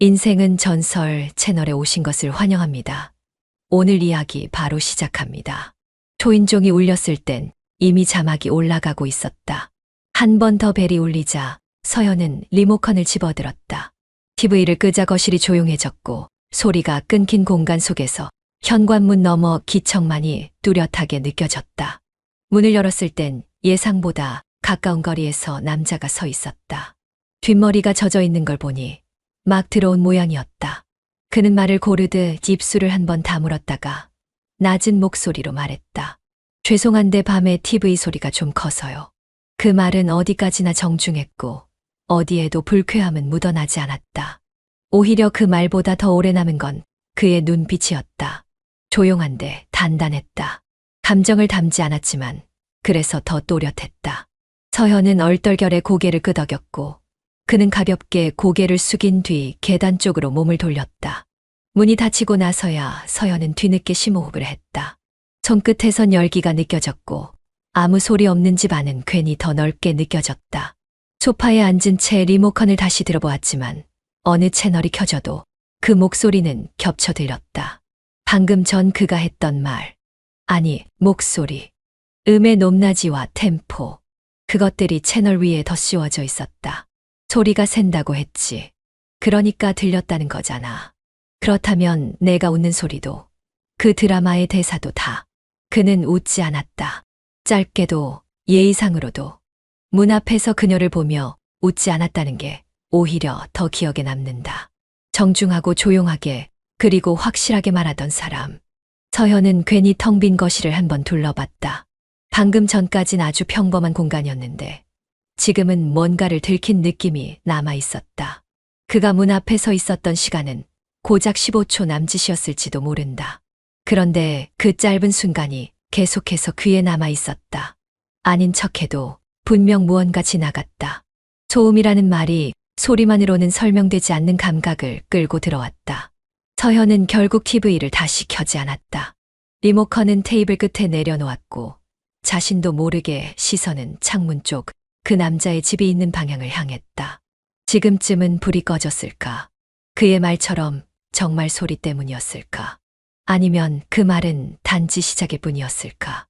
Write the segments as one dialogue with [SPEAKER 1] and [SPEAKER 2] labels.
[SPEAKER 1] 인생은 전설 채널에 오신 것을 환영합니다. 오늘 이야기 바로 시작합니다. 초인종이 울렸을 땐 이미 자막이 올라가고 있었다. 한 번 더 벨이 울리자 서연은 리모컨을 집어들었다. TV를 끄자 거실이 조용해졌고 소리가 끊긴 공간 속에서 현관문 너머 기척만이 뚜렷하게 느껴졌다. 문을 열었을 땐 예상보다 가까운 거리에서 남자가 서 있었다. 뒷머리가 젖어 있는 걸 보니 막 들어온 모양이었다. 그는 말을 고르듯 입술을 한 번 다물었다가 낮은 목소리로 말했다. 죄송한데 밤에 TV 소리가 좀 커서요. 그 말은 어디까지나 정중했고 어디에도 불쾌함은 묻어나지 않았다. 오히려 그 말보다 더 오래 남은 건 그의 눈빛이었다. 조용한데 단단했다. 감정을 담지 않았지만 그래서 더 또렷했다. 서현은 얼떨결에 고개를 끄덕였고 그는 가볍게 고개를 숙인 뒤 계단 쪽으로 몸을 돌렸다. 문이 닫히고 나서야 서연은 뒤늦게 심호흡을 했다. 손끝에선 열기가 느껴졌고 아무 소리 없는 집 안은 괜히 더 넓게 느껴졌다. 소파에 앉은 채 리모컨을 다시 들어보았지만 어느 채널이 켜져도 그 목소리는 겹쳐 들렸다. 방금 전 그가 했던 말, 아니 목소리, 음의 높낮이와 템포, 그것들이 채널 위에 덧씌워져 있었다. 소리가 샌다고 했지. 그러니까 들렸다는 거잖아. 그렇다면 내가 웃는 소리도, 그 드라마의 대사도 다. 그는 웃지 않았다. 짧게도 예의상으로도. 문 앞에서 그녀를 보며 웃지 않았다는 게 오히려 더 기억에 남는다. 정중하고 조용하게 그리고 확실하게 말하던 사람. 서현은 괜히 텅 빈 거실을 한번 둘러봤다. 방금 전까진 아주 평범한 공간이었는데 지금은 뭔가를 들킨 느낌이 남아 있었다. 그가 문 앞에 서 있었던 시간은 고작 15초 남짓이었을지도 모른다. 그런데 그 짧은 순간이 계속해서 귀에 남아 있었다. 아닌 척해도 분명 무언가 지나갔다. 소음이라는 말이 소리만으로는 설명되지 않는 감각을 끌고 들어왔다. 서현은 결국 TV를 다시 켜지 않았다. 리모컨은 테이블 끝에 내려놓았고 자신도 모르게 시선은 창문 쪽 그 남자의 집이 있는 방향을 향했다. 지금쯤은 불이 꺼졌을까? 그의 말처럼 정말 소리 때문이었을까? 아니면 그 말은 단지 시작일 뿐이었을까?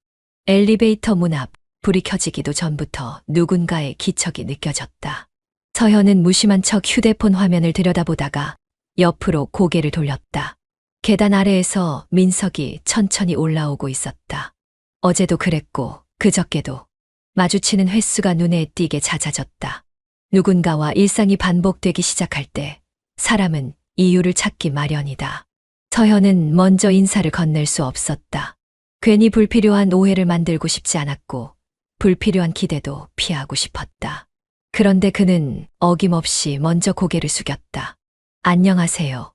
[SPEAKER 1] 엘리베이터 문 앞 불이 켜지기도 전부터 누군가의 기척이 느껴졌다. 서현은 무심한 척 휴대폰 화면을 들여다보다가 옆으로 고개를 돌렸다. 계단 아래에서 민석이 천천히 올라오고 있었다. 어제도 그랬고 그저께도. 마주치는 횟수가 눈에 띄게 잦아졌다. 누군가와 일상이 반복되기 시작할 때 사람은 이유를 찾기 마련이다. 서현은 먼저 인사를 건넬 수 없었다. 괜히 불필요한 오해를 만들고 싶지 않았고 불필요한 기대도 피하고 싶었다. 그런데 그는 어김없이 먼저 고개를 숙였다. 안녕하세요.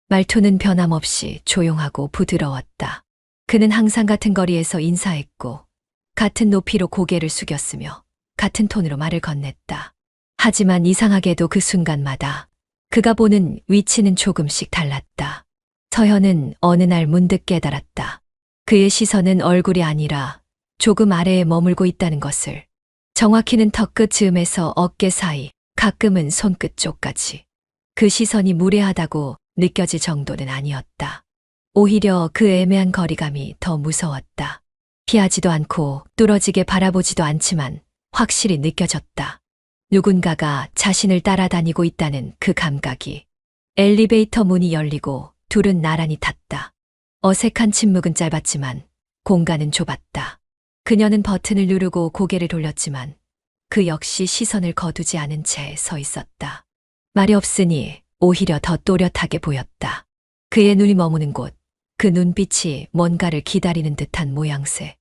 [SPEAKER 1] 말투는 변함없이 조용하고 부드러웠다. 그는 항상 같은 거리에서 인사했고 같은 높이로 고개를 숙였으며 같은 톤으로 말을 건넸다. 하지만 이상하게도 그 순간마다 그가 보는 위치는 조금씩 달랐다. 서현은 어느 날 문득 깨달았다. 그의 시선은 얼굴이 아니라 조금 아래에 머물고 있다는 것을. 정확히는 턱끝 즈음에서 어깨 사이, 가끔은 손끝 쪽까지. 그 시선이 무례하다고 느껴질 정도는 아니었다. 오히려 그 애매한 거리감이 더 무서웠다. 피하지도 않고 뚫어지게 바라보지도 않지만 확실히 느껴졌다. 누군가가 자신을 따라다니고 있다는 그 감각이. 엘리베이터 문이 열리고 둘은 나란히 탔다. 어색한 침묵은 짧았지만 공간은 좁았다. 그녀는 버튼을 누르고 고개를 돌렸지만 그 역시 시선을 거두지 않은 채 서 있었다. 말이 없으니 오히려 더 또렷하게 보였다. 그의 눈이 머무는 곳, 그 눈빛이 뭔가를 기다리는 듯한 모양새.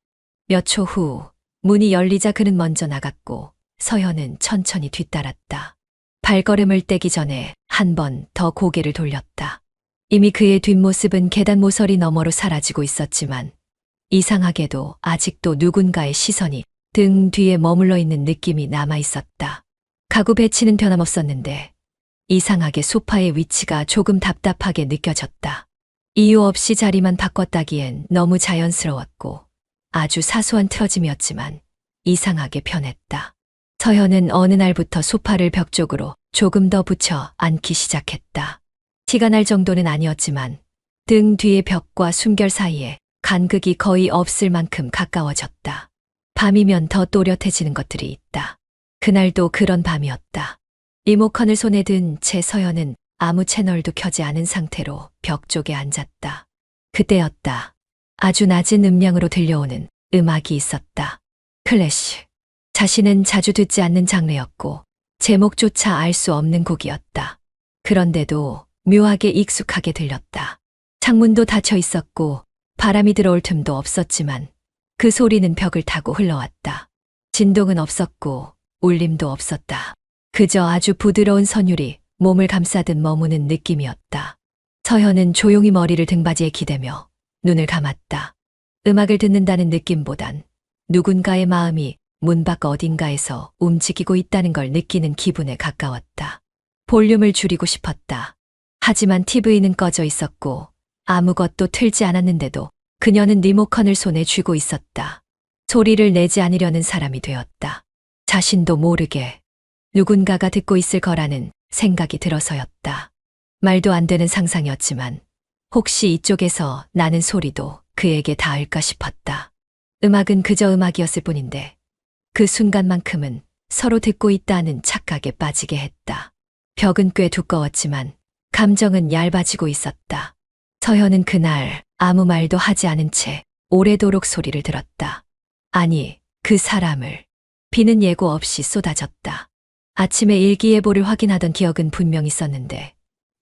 [SPEAKER 1] 몇 초 후 문이 열리자 그는 먼저 나갔고 서현은 천천히 뒤따랐다. 발걸음을 떼기 전에 한 번 더 고개를 돌렸다. 이미 그의 뒷모습은 계단 모서리 너머로 사라지고 있었지만 이상하게도 아직도 누군가의 시선이 등 뒤에 머물러 있는 느낌이 남아 있었다. 가구 배치는 변함없었는데 이상하게 소파의 위치가 조금 답답하게 느껴졌다. 이유 없이 자리만 바꿨다기엔 너무 자연스러웠고 아주 사소한 틀어짐이었지만 이상하게 편했다. 서현은 어느 날부터 소파를 벽 쪽으로 조금 더 붙여 앉기 시작했다. 티가 날 정도는 아니었지만 등 뒤의 벽과 숨결 사이에 간극이 거의 없을 만큼 가까워졌다. 밤이면 더 또렷해지는 것들이 있다. 그날도 그런 밤이었다. 리모컨을 손에 든 채 서연은 아무 채널도 켜지 않은 상태로 벽 쪽에 앉았다. 그때였다. 아주 낮은 음량으로 들려오는 음악이 있었다. 클래식. 자신은 자주 듣지 않는 장르였고 제목조차 알 수 없는 곡이었다. 그런데도 묘하게 익숙하게 들렸다. 창문도 닫혀 있었고 바람이 들어올 틈도 없었지만 그 소리는 벽을 타고 흘러왔다. 진동은 없었고 울림도 없었다. 그저 아주 부드러운 선율이 몸을 감싸듯 머무는 느낌이었다. 서현은 조용히 머리를 등받이에 기대며 눈을 감았다. 음악을 듣는다는 느낌보단 누군가의 마음이 문밖 어딘가에서 움직이고 있다는 걸 느끼는 기분에 가까웠다. 볼륨을 줄이고 싶었다. 하지만 TV는 꺼져 있었고 아무것도 틀지 않았는데도 그녀는 리모컨을 손에 쥐고 있었다. 소리를 내지 않으려는 사람이 되었다. 자신도 모르게 누군가가 듣고 있을 거라는 생각이 들어서였다. 말도 안 되는 상상이었지만 혹시 이쪽에서 나는 소리도 그에게 닿을까 싶었다. 음악은 그저 음악이었을 뿐인데 그 순간만큼은 서로 듣고 있다는 착각에 빠지게 했다. 벽은 꽤 두꺼웠지만 감정은 얇아지고 있었다. 서현은 그날 아무 말도 하지 않은 채 오래도록 소리를 들었다. 아니, 그 사람을. 비는 예고 없이 쏟아졌다. 아침에 일기예보를 확인하던 기억은 분명 있었는데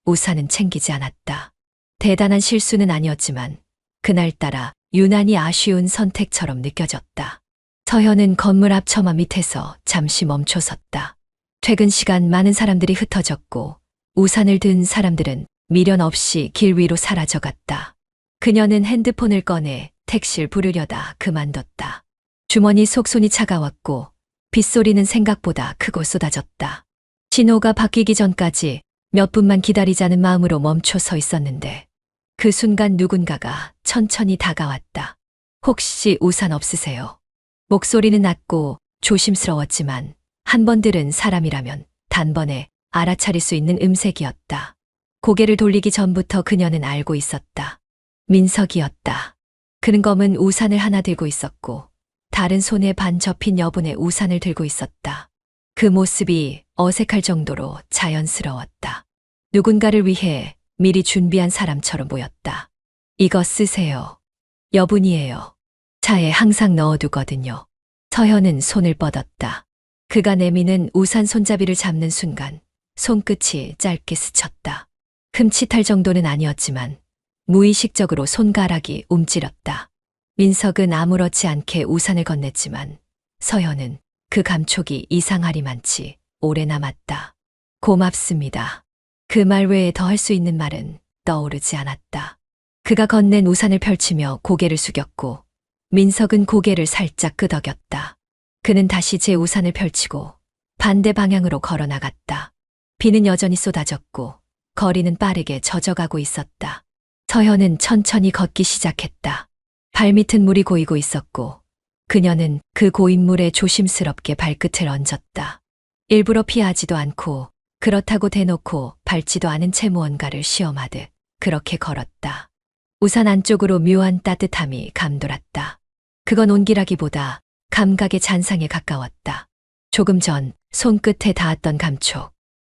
[SPEAKER 1] 우산은 챙기지 않았다. 대단한 실수는 아니었지만 그날따라 유난히 아쉬운 선택처럼 느껴졌다. 서현은 건물 앞 처마 밑에서 잠시 멈춰섰다. 퇴근 시간 많은 사람들이 흩어졌고 우산을 든 사람들은 미련 없이 길 위로 사라져갔다. 그녀는 핸드폰을 꺼내 택시를 부르려다 그만뒀다. 주머니 속 손이 차가웠고 빗소리는 생각보다 크고 쏟아졌다. 신호가 바뀌기 전까지 몇 분만 기다리자는 마음으로 멈춰 서 있었는데 그 순간 누군가가 천천히 다가왔다. 혹시 우산 없으세요? 목소리는 낮고 조심스러웠지만 한 번 들은 사람이라면 단번에 알아차릴 수 있는 음색이었다. 고개를 돌리기 전부터 그녀는 알고 있었다. 민석이었다. 그는 검은 우산을 하나 들고 있었고 다른 손에 반 접힌 여분의 우산을 들고 있었다. 그 모습이 어색할 정도로 자연스러웠다. 누군가를 위해 미리 준비한 사람처럼 보였다. 이거 쓰세요. 여분이에요. 차에 항상 넣어두거든요. 서현은 손을 뻗었다. 그가 내미는 우산 손잡이를 잡는 순간 손끝이 짧게 스쳤다. 흠칫할 정도는 아니었지만 무의식적으로 손가락이 움찔렀다. 민석은 아무렇지 않게 우산을 건넸지만 서현은 그 감촉이 이상하리만치 오래 남았다. 고맙습니다. 그 말 외에 더 할 수 있는 말은 떠오르지 않았다. 그가 건넨 우산을 펼치며 고개를 숙였고 민석은 고개를 살짝 끄덕였다. 그는 다시 제 우산을 펼치고 반대 방향으로 걸어 나갔다. 비는 여전히 쏟아졌고 거리는 빠르게 젖어가고 있었다. 서현은 천천히 걷기 시작했다. 발밑은 물이 고이고 있었고 그녀는 그 고인 물에 조심스럽게 발끝을 얹었다. 일부러 피하지도 않고 그렇다고 대놓고 밟지도 않은 채 무언가를 시험하듯 그렇게 걸었다. 우산 안쪽으로 묘한 따뜻함이 감돌았다. 그건 온기라기보다 감각의 잔상에 가까웠다. 조금 전 손끝에 닿았던 감촉.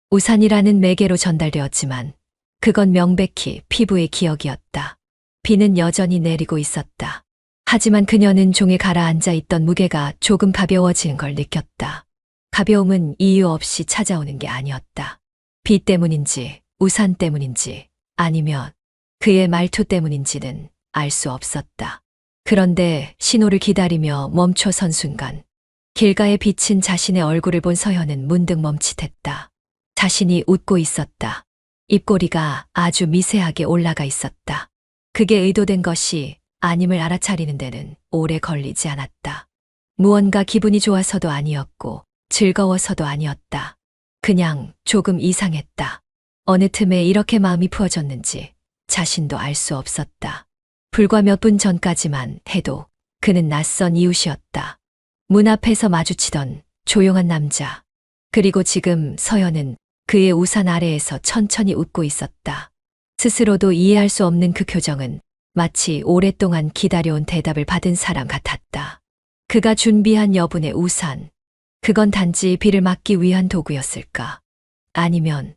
[SPEAKER 1] 우산이라는 매개로 전달되었지만 그건 명백히 피부의 기억이었다. 비는 여전히 내리고 있었다. 하지만 그녀는 종에 가라앉아 있던 무게가 조금 가벼워지는 걸 느꼈다. 가벼움은 이유 없이 찾아오는 게 아니었다. 비 때문인지 우산 때문인지 아니면 그의 말투 때문인지는 알 수 없었다. 그런데 신호를 기다리며 멈춰 선 순간 길가에 비친 자신의 얼굴을 본 서현은 문득 멈칫했다. 자신이 웃고 있었다. 입꼬리가 아주 미세하게 올라가 있었다. 그게 의도된 것이 아님을 알아차리는 데는 오래 걸리지 않았다. 무언가 기분이 좋아서도 아니었고 즐거워서도 아니었다. 그냥 조금 이상했다. 어느 틈에 이렇게 마음이 푸어졌는지 자신도 알 수 없었다. 불과 몇 분 전까지만 해도 그는 낯선 이웃이었다. 문 앞에서 마주치던 조용한 남자. 그리고 지금 서연은 그의 우산 아래에서 천천히 웃고 있었다. 스스로도 이해할 수 없는 그 표정은 마치 오랫동안 기다려온 대답을 받은 사람 같았다. 그가 준비한 여분의 우산. 그건 단지 비를 막기 위한 도구였을까? 아니면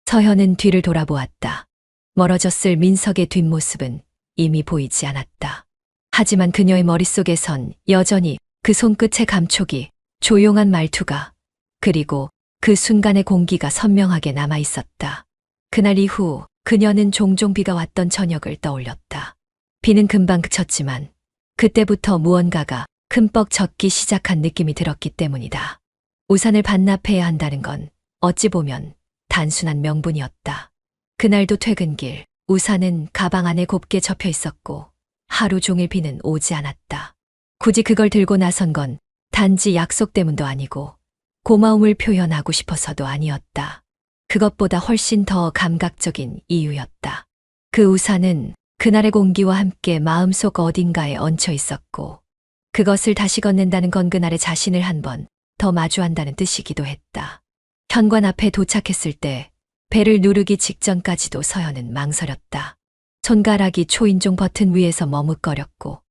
[SPEAKER 1] 서현은 뒤를 돌아보았다. 멀어졌을 민석의 뒷모습은 이미 보이지 않았다. 하지만 그녀의 머릿속에선 여전히 그 손끝의 감촉이, 조용한 말투가, 그리고 그 순간의 공기가 선명하게 남아 있었다. 그날 이후 그녀는 종종 비가 왔던 저녁을 떠올렸다. 비는 금방 그쳤지만 그때부터 무언가가 흠뻑 젖기 시작한 느낌이 들었기 때문이다. 우산을 반납해야 한다는 건 어찌 보면 단순한 명분이었다. 그날도 퇴근길, 우산은 가방 안에 곱게 접혀 있었고 하루 종일 비는 오지 않았다. 굳이 그걸 들고 나선 건 단지 약속 때문도 아니고 고마움을 표현하고 싶어서도 아니었다. 그것보다 훨씬 더 감각적인 이유였다. 그 우산은 그날의 공기와 함께 마음속 어딘가에 얹혀 있었고 그것을 다시 건넨다는 건 그날의 자신을 한 번 더 마주한다는 뜻이기도 했다. 현관 앞에 도착했을 때 배를 누르기 직전까지도 서연은 망설였다. 손가락이 초인종 버튼 위에서 머뭇거렸고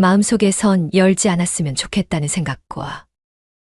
[SPEAKER 1] 마음속에선 열지 않았으면 좋겠다는 생각과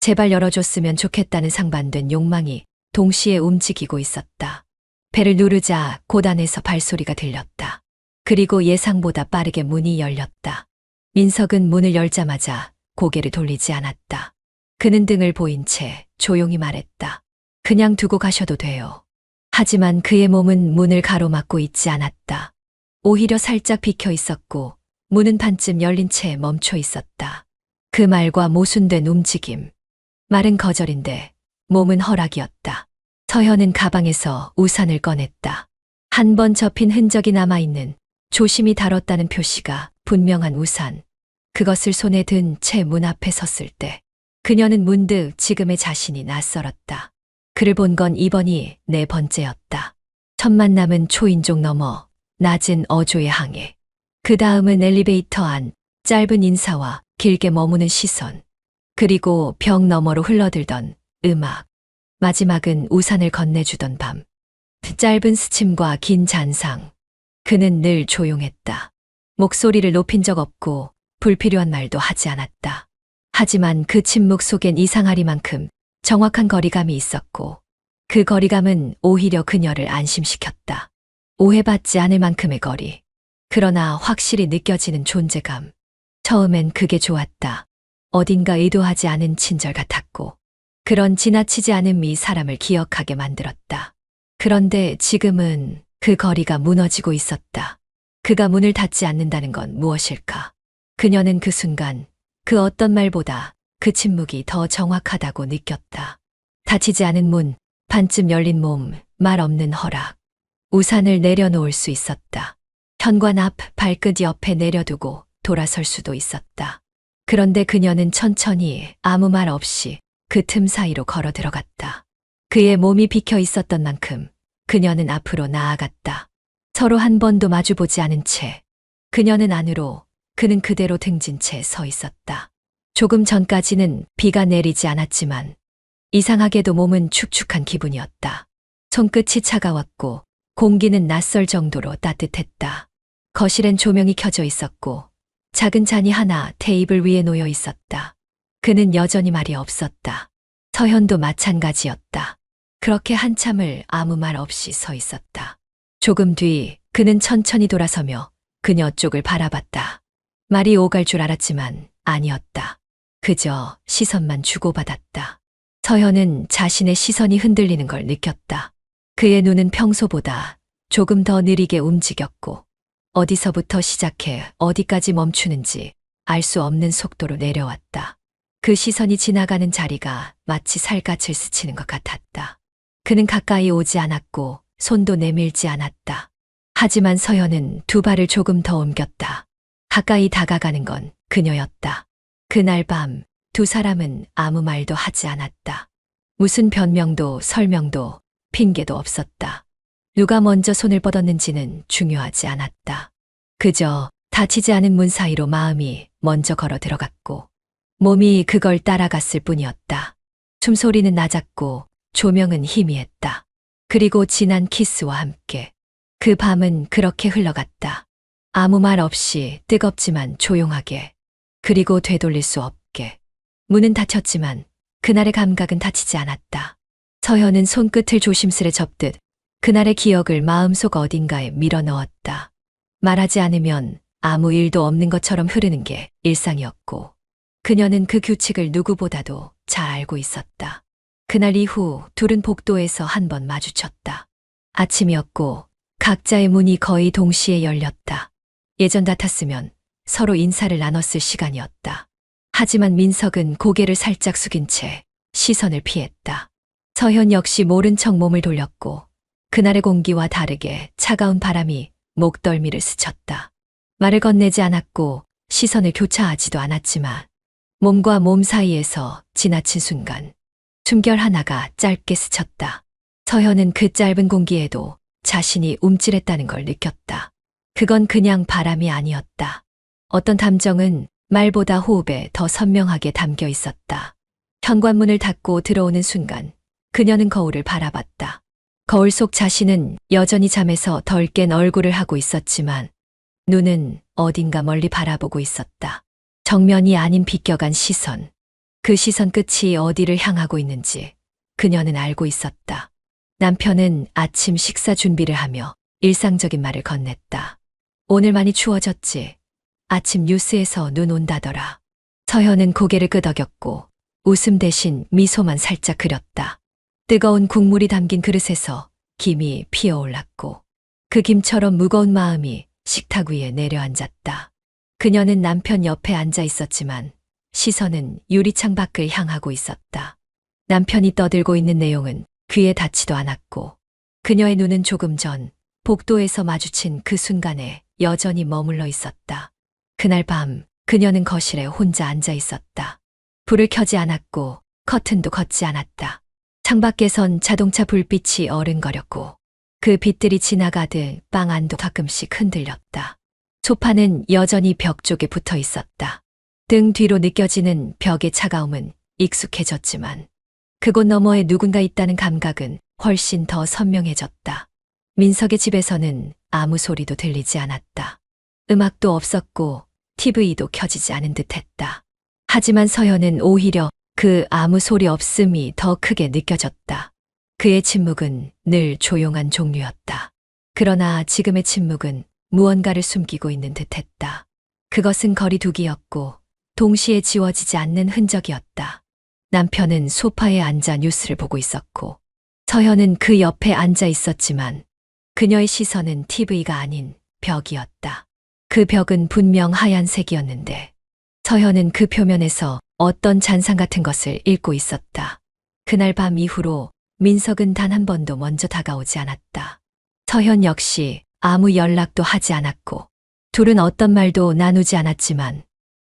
[SPEAKER 1] 제발 열어줬으면 좋겠다는 상반된 욕망이 동시에 움직이고 있었다. 배를 누르자 곧 안에서 발소리가 들렸다. 그리고 예상보다 빠르게 문이 열렸다. 민석은 문을 열자마자 고개를 돌리지 않았다. 그는 등을 보인 채 조용히 말했다. 그냥 두고 가셔도 돼요. 하지만 그의 몸은 문을 가로막고 있지 않았다. 오히려 살짝 비켜 있었고 문은 반쯤 열린 채 멈춰 있었다. 그 말과 모순된 움직임. 말은 거절인데 몸은 허락이었다. 서현은 가방에서 우산을 꺼냈다. 한 번 접힌 흔적이 남아있는 조심히 다뤘다는 표시가 분명한 우산. 그것을 손에 든 채 문 앞에 섰을 때 그녀는 문득 지금의 자신이 낯설었다. 그를 본 건 이번이 네 번째였다. 첫 만남은 초인종 너머 낮은 어조의 항해. 그 다음은 엘리베이터 안 짧은 인사와 길게 머무는 시선. 그리고 벽 너머로 흘러들던 음악. 마지막은 우산을 건네주던 밤. 짧은 스침과 긴 잔상. 그는 늘 조용했다. 목소리를 높인 적 없고 불필요한 말도 하지 않았다. 하지만 그 침묵 속엔 이상하리만큼 정확한 거리감이 있었고 그 거리감은 오히려 그녀를 안심시켰다. 오해받지 않을 만큼의 거리. 그러나 확실히 느껴지는 존재감. 처음엔 그게 좋았다. 어딘가 의도하지 않은 친절 같았고 그런 지나치지 않음이 사람을 기억하게 만들었다. 그런데 지금은 그 거리가 무너지고 있었다. 그가 문을 닫지 않는다는 건 무엇일까? 그녀는 그 순간 그 어떤 말보다 그 침묵이 더 정확하다고 느꼈다. 닫히지 않은 문, 반쯤 열린 몸, 말 없는 허락. 우산을 내려놓을 수 있었다. 현관 앞 발끝 옆에 내려두고 돌아설 수도 있었다. 그런데 그녀는 천천히 아무 말 없이 그 틈 사이로 걸어 들어갔다. 그의 몸이 비켜 있었던 만큼 그녀는 앞으로 나아갔다. 서로 한 번도 마주보지 않은 채 그녀는 안으로, 그는 그대로 등진 채 서 있었다. 조금 전까지는 비가 내리지 않았지만 이상하게도 몸은 축축한 기분이었다. 손끝이 차가웠고 공기는 낯설 정도로 따뜻했다. 거실엔 조명이 켜져 있었고 작은 잔이 하나 테이블 위에 놓여 있었다. 그는 여전히 말이 없었다. 서현도 마찬가지였다. 그렇게 한참을 아무 말 없이 서 있었다. 조금 뒤 그는 천천히 돌아서며 그녀 쪽을 바라봤다. 말이 오갈 줄 알았지만 아니었다. 그저 시선만 주고받았다. 서현은 자신의 시선이 흔들리는 걸 느꼈다. 그의 눈은 평소보다 조금 더 느리게 움직였고 어디서부터 시작해 어디까지 멈추는지 알 수 없는 속도로 내려왔다. 그 시선이 지나가는 자리가 마치 살갗을 스치는 것 같았다. 그는 가까이 오지 않았고 손도 내밀지 않았다. 하지만 서현은 두 발을 조금 더 옮겼다. 가까이 다가가는 건 그녀였다. 그날 밤 두 사람은 아무 말도 하지 않았다. 무슨 변명도 설명도 핑계도 없었다. 누가 먼저 손을 뻗었는지는 중요하지 않았다. 그저 닫히지 않은 문 사이로 마음이 먼저 걸어 들어갔고 몸이 그걸 따라갔을 뿐이었다. 숨소리는 낮았고 조명은 희미했다. 그리고 진한 키스와 함께 그 밤은 그렇게 흘러갔다. 아무 말 없이 뜨겁지만 조용하게. 그리고 되돌릴 수 없게. 문은 닫혔지만 그날의 감각은 닫히지 않았다. 서현은 손끝을 조심스레 접듯 그날의 기억을 마음속 어딘가에 밀어 넣었다. 말하지 않으면 아무 일도 없는 것처럼 흐르는 게 일상이었고 그녀는 그 규칙을 누구보다도 잘 알고 있었다. 그날 이후 둘은 복도에서 한 번 마주쳤다. 아침이었고 각자의 문이 거의 동시에 열렸다. 예전 같았으면 서로 인사를 나눴을 시간이었다. 하지만 민석은 고개를 살짝 숙인 채 시선을 피했다. 서현 역시 모른 척 몸을 돌렸고 그날의 공기와 다르게 차가운 바람이 목덜미를 스쳤다. 말을 건네지 않았고 시선을 교차하지도 않았지만 몸과 몸 사이에서 지나친 순간 숨결 하나가 짧게 스쳤다. 서현은 그 짧은 공기에도 자신이 움찔했다는 걸 느꼈다. 그건 그냥 바람이 아니었다. 어떤 감정은 말보다 호흡에 더 선명하게 담겨 있었다. 현관문을 닫고 들어오는 순간 그녀는 거울을 바라봤다. 거울 속 자신은 여전히 잠에서 덜 깬 얼굴을 하고 있었지만 눈은 어딘가 멀리 바라보고 있었다. 정면이 아닌 비껴간 시선. 그 시선 끝이 어디를 향하고 있는지 그녀는 알고 있었다. 남편은 아침 식사 준비를 하며 일상적인 말을 건넸다. 오늘 많이 추워졌지. 아침 뉴스에서 눈 온다더라. 서현은 고개를 끄덕였고 웃음 대신 미소만 살짝 그렸다. 뜨거운 국물이 담긴 그릇에서 김이 피어올랐고 그 김처럼 무거운 마음이 식탁 위에 내려앉았다. 그녀는 남편 옆에 앉아 있었지만 시선은 유리창 밖을 향하고 있었다. 남편이 떠들고 있는 내용은 귀에 닿지도 않았고 그녀의 눈은 조금 전 복도에서 마주친 그 순간에 여전히 머물러 있었다. 그날 밤 그녀는 거실에 혼자 앉아 있었다. 불을 켜지 않았고 커튼도 걷지 않았다. 창밖에선 자동차 불빛이 어른거렸고 그 빛들이 지나가듯 방 안도 가끔씩 흔들렸다. 소파는 여전히 벽 쪽에 붙어 있었다. 등 뒤로 느껴지는 벽의 차가움은 익숙해졌지만 그곳 너머에 누군가 있다는 감각은 훨씬 더 선명해졌다. 민석의 집에서는 아무 소리도 들리지 않았다. 음악도 없었고 TV도 켜지지 않은 듯했다. 하지만 서현은 오히려 그 아무 소리 없음이 더 크게 느껴졌다. 그의 침묵은 늘 조용한 종류였다. 그러나 지금의 침묵은 무언가를 숨기고 있는 듯했다. 그것은 거리두기였고 동시에 지워지지 않는 흔적이었다. 남편은 소파에 앉아 뉴스를 보고 있었고 서현은 그 옆에 앉아 있었지만 그녀의 시선은 TV가 아닌 벽이었다. 그 벽은 분명 하얀색이었는데 서현은 그 표면에서 어떤 잔상 같은 것을 읽고 있었다. 그날 밤 이후로 민석은 단 한 번도 먼저 다가오지 않았다. 서현 역시 아무 연락도 하지 않았고 둘은 어떤 말도 나누지 않았지만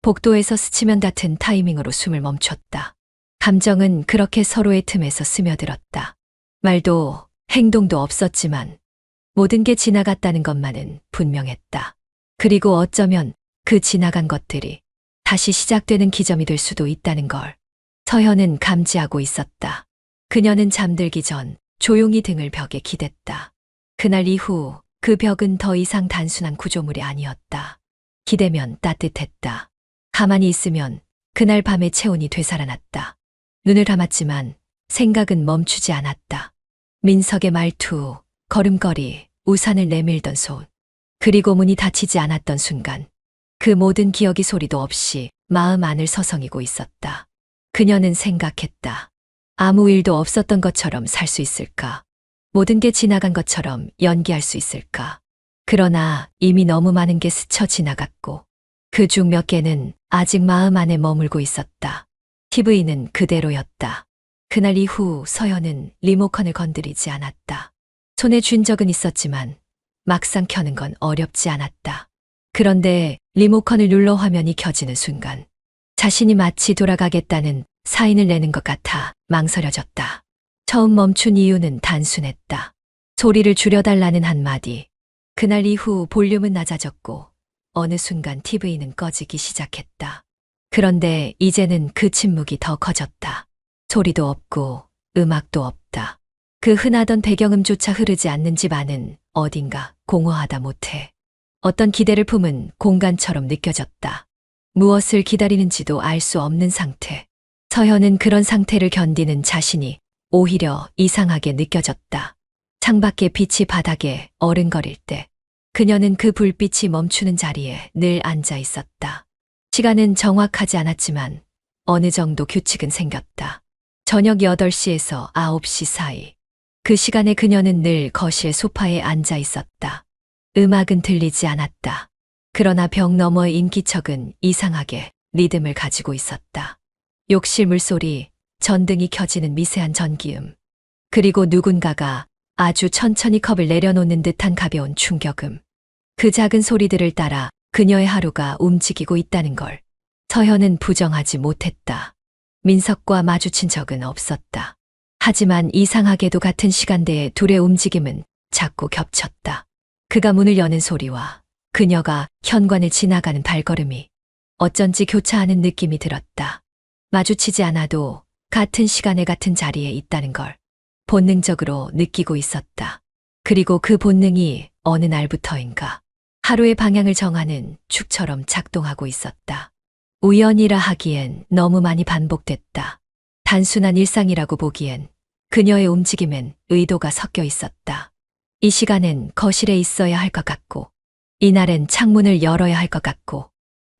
[SPEAKER 1] 복도에서 스치면 닿은 타이밍으로 숨을 멈췄다. 감정은 그렇게 서로의 틈에서 스며들었다. 말도 행동도 없었지만 모든 게 지나갔다는 것만은 분명했다. 그리고 어쩌면 그 지나간 것들이 다시 시작되는 기점이 될 수도 있다는 걸 서현은 감지하고 있었다. 그녀는 잠들기 전 조용히 등을 벽에 기댔다. 그날 이후 그 벽은 더 이상 단순한 구조물이 아니었다. 기대면 따뜻했다. 가만히 있으면 그날 밤의 체온이 되살아났다. 눈을 감았지만 생각은 멈추지 않았다. 민석의 말투, 걸음걸이, 우산을 내밀던 손, 그리고 문이 닫히지 않았던 순간 그 모든 기억이 소리도 없이 마음 안을 서성이고 있었다. 그녀는 생각했다. 아무 일도 없었던 것처럼 살 수 있을까? 모든 게 지나간 것처럼 연기할 수 있을까? 그러나 이미 너무 많은 게 스쳐 지나갔고 그중 몇 개는 아직 마음 안에 머물고 있었다. TV는 그대로였다. 그날 이후 서현은 리모컨을 건드리지 않았다. 손에 쥔 적은 있었지만 막상 켜는 건 어렵지 않았다. 그런데 리모컨을 눌러 화면이 켜지는 순간 자신이 마치 돌아가겠다는 사인을 내는 것 같아 망설여졌다. 처음 멈춘 이유는 단순했다. 소리를 줄여달라는 한마디. 그날 이후 볼륨은 낮아졌고 어느 순간 TV는 꺼지기 시작했다. 그런데 이제는 그 침묵이 더 커졌다. 소리도 없고 음악도 없다. 그 흔하던 배경음조차 흐르지 않는 집 안은 어딘가 공허하다 못해 어떤 기대를 품은 공간처럼 느껴졌다. 무엇을 기다리는지도 알 수 없는 상태. 서현은 그런 상태를 견디는 자신이 오히려 이상하게 느껴졌다. 창밖의 빛이 바닥에 어른거릴 때 그녀는 그 불빛이 멈추는 자리에 늘 앉아 있었다. 시간은 정확하지 않았지만 어느 정도 규칙은 생겼다. 저녁 8시에서 9시 사이. 그 시간에 그녀는 늘 거실 소파에 앉아 있었다. 음악은 들리지 않았다. 그러나 벽 너머의 인기척은 이상하게 리듬을 가지고 있었다. 욕실 물소리, 전등이 켜지는 미세한 전기음, 그리고 누군가가 아주 천천히 컵을 내려놓는 듯한 가벼운 충격음. 그 작은 소리들을 따라 그녀의 하루가 움직이고 있다는 걸 서현은 부정하지 못했다. 민석과 마주친 적은 없었다. 하지만 이상하게도 같은 시간대에 둘의 움직임은 자꾸 겹쳤다. 그가 문을 여는 소리와 그녀가 현관을 지나가는 발걸음이 어쩐지 교차하는 느낌이 들었다. 마주치지 않아도 같은 시간에 같은 자리에 있다는 걸 본능적으로 느끼고 있었다. 그리고 그 본능이 어느 날부터인가 하루의 방향을 정하는 축처럼 작동하고 있었다. 우연이라 하기엔 너무 많이 반복됐다. 단순한 일상이라고 보기엔 그녀의 움직임엔 의도가 섞여 있었다. 이 시간엔 거실에 있어야 할 것 같고, 이날엔 창문을 열어야 할 것 같고,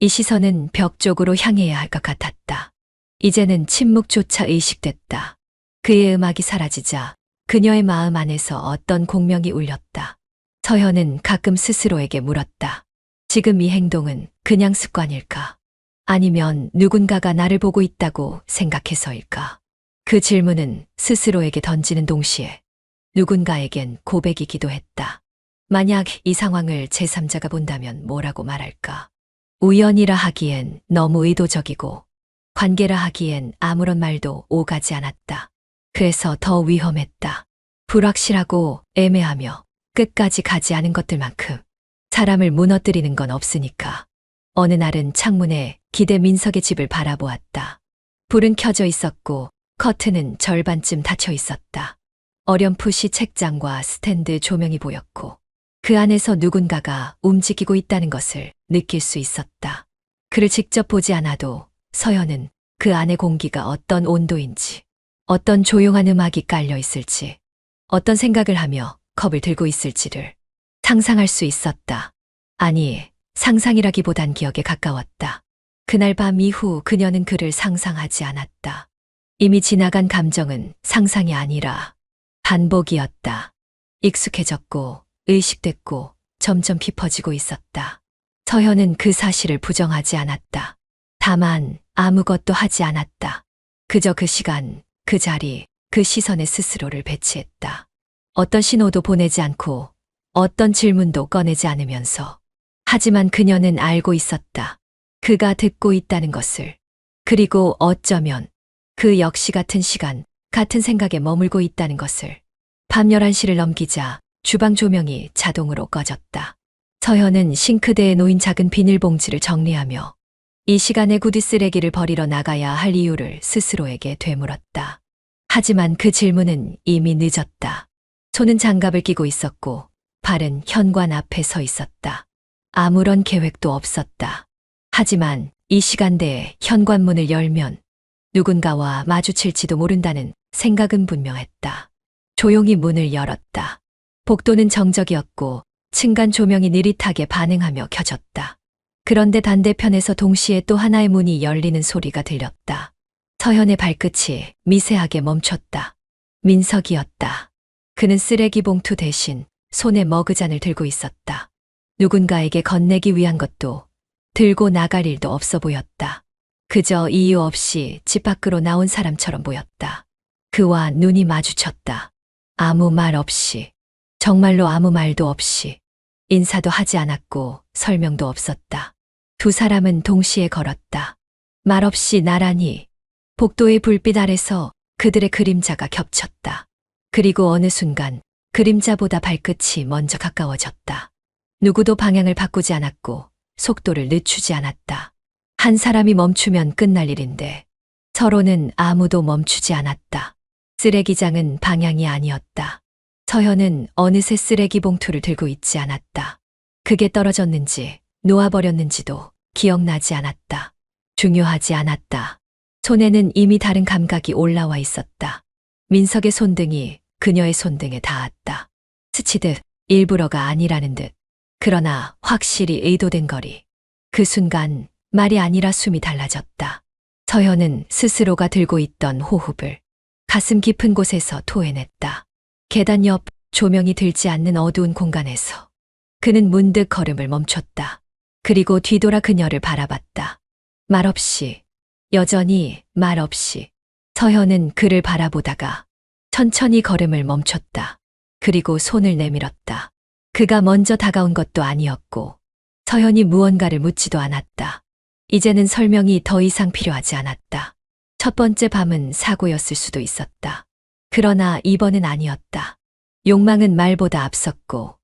[SPEAKER 1] 이 시선은 벽 쪽으로 향해야 할 것 같았다. 이제는 침묵조차 의식됐다. 그의 음악이 사라지자 그녀의 마음 안에서 어떤 공명이 울렸다. 서현은 가끔 스스로에게 물었다. 지금 이 행동은 그냥 습관일까? 아니면 누군가가 나를 보고 있다고 생각해서일까? 그 질문은 스스로에게 던지는 동시에 누군가에겐 고백이기도 했다. 만약 이 상황을 제3자가 본다면 뭐라고 말할까? 우연이라 하기엔 너무 의도적이고 관계라 하기엔 아무런 말도 오가지 않았다. 그래서 더 위험했다. 불확실하고 애매하며 끝까지 가지 않은 것들만큼 사람을 무너뜨리는 건 없으니까. 어느 날은 창문에 기대 민석의 집을 바라보았다. 불은 켜져 있었고 커튼은 절반쯤 닫혀 있었다. 어렴풋이 책장과 스탠드 조명이 보였고 그 안에서 누군가가 움직이고 있다는 것을 느낄 수 있었다. 그를 직접 보지 않아도 서현은 그 안의 공기가 어떤 온도인지, 어떤 조용한 음악이 깔려 있을지, 어떤 생각을 하며 컵을 들고 있을지를 상상할 수 있었다. 아니, 상상이라기보단 기억에 가까웠다. 그날 밤 이후 그녀는 그를 상상하지 않았다. 이미 지나간 감정은 상상이 아니라 반복이었다. 익숙해졌고 의식됐고 점점 깊어지고 있었다. 서현은 그 사실을 부정하지 않았다. 다만 아무것도 하지 않았다. 그저 그 시간, 그 자리, 그 시선에 스스로를 배치했다. 어떤 신호도 보내지 않고 어떤 질문도 꺼내지 않으면서. 하지만 그녀는 알고 있었다. 그가 듣고 있다는 것을. 그리고 어쩌면 그 역시 같은 시간, 같은 생각에 머물고 있다는 것을. 밤 11시를 넘기자 주방 조명이 자동으로 꺼졌다. 서현은 싱크대에 놓인 작은 비닐봉지를 정리하며 이 시간에 굳이 쓰레기를 버리러 나가야 할 이유를 스스로에게 되물었다. 하지만 그 질문은 이미 늦었다. 손은 장갑을 끼고 있었고 발은 현관 앞에 서 있었다. 아무런 계획도 없었다. 하지만 이 시간대에 현관문을 열면 누군가와 마주칠지도 모른다는 생각은 분명했다. 조용히 문을 열었다. 복도는 정적이었고 층간 조명이 느릿하게 반응하며 켜졌다. 그런데 반대편에서 동시에 또 하나의 문이 열리는 소리가 들렸다. 서현의 발끝이 미세하게 멈췄다. 민석이었다. 그는 쓰레기 봉투 대신 손에 머그잔을 들고 있었다. 누군가에게 건네기 위한 것도 들고 나갈 일도 없어 보였다. 그저 이유 없이 집 밖으로 나온 사람처럼 보였다. 그와 눈이 마주쳤다. 아무 말 없이, 정말로 아무 말도 없이. 인사도 하지 않았고 설명도 없었다. 두 사람은 동시에 걸었다. 말없이 나란히 복도의 불빛 아래서 그들의 그림자가 겹쳤다. 그리고 어느 순간 그림자보다 발끝이 먼저 가까워졌다. 누구도 방향을 바꾸지 않았고 속도를 늦추지 않았다. 한 사람이 멈추면 끝날 일인데 서로는 아무도 멈추지 않았다. 쓰레기장은 방향이 아니었다. 서현은 어느새 쓰레기 봉투를 들고 있지 않았다. 그게 떨어졌는지 놓아버렸는지도 기억나지 않았다. 중요하지 않았다. 손에는 이미 다른 감각이 올라와 있었다. 민석의 손등이 그녀의 손등에 닿았다. 스치듯 일부러가 아니라는 듯. 그러나 확실히 의도된 거리. 그 순간 말이 아니라 숨이 달라졌다. 서현은 스스로가 들고 있던 호흡을 가슴 깊은 곳에서 토해냈다. 계단 옆 조명이 들지 않는 어두운 공간에서 그는 문득 걸음을 멈췄다. 그리고 뒤돌아 그녀를 바라봤다. 말없이, 여전히 말없이. 서현은 그를 바라보다가 천천히 걸음을 멈췄다. 그리고 손을 내밀었다. 그가 먼저 다가온 것도 아니었고 서현이 무언가를 묻지도 않았다. 이제는 설명이 더 이상 필요하지 않았다. 첫 번째 밤은 사고였을 수도 있었다. 그러나 이번은 아니었다. 욕망은 말보다 앞섰고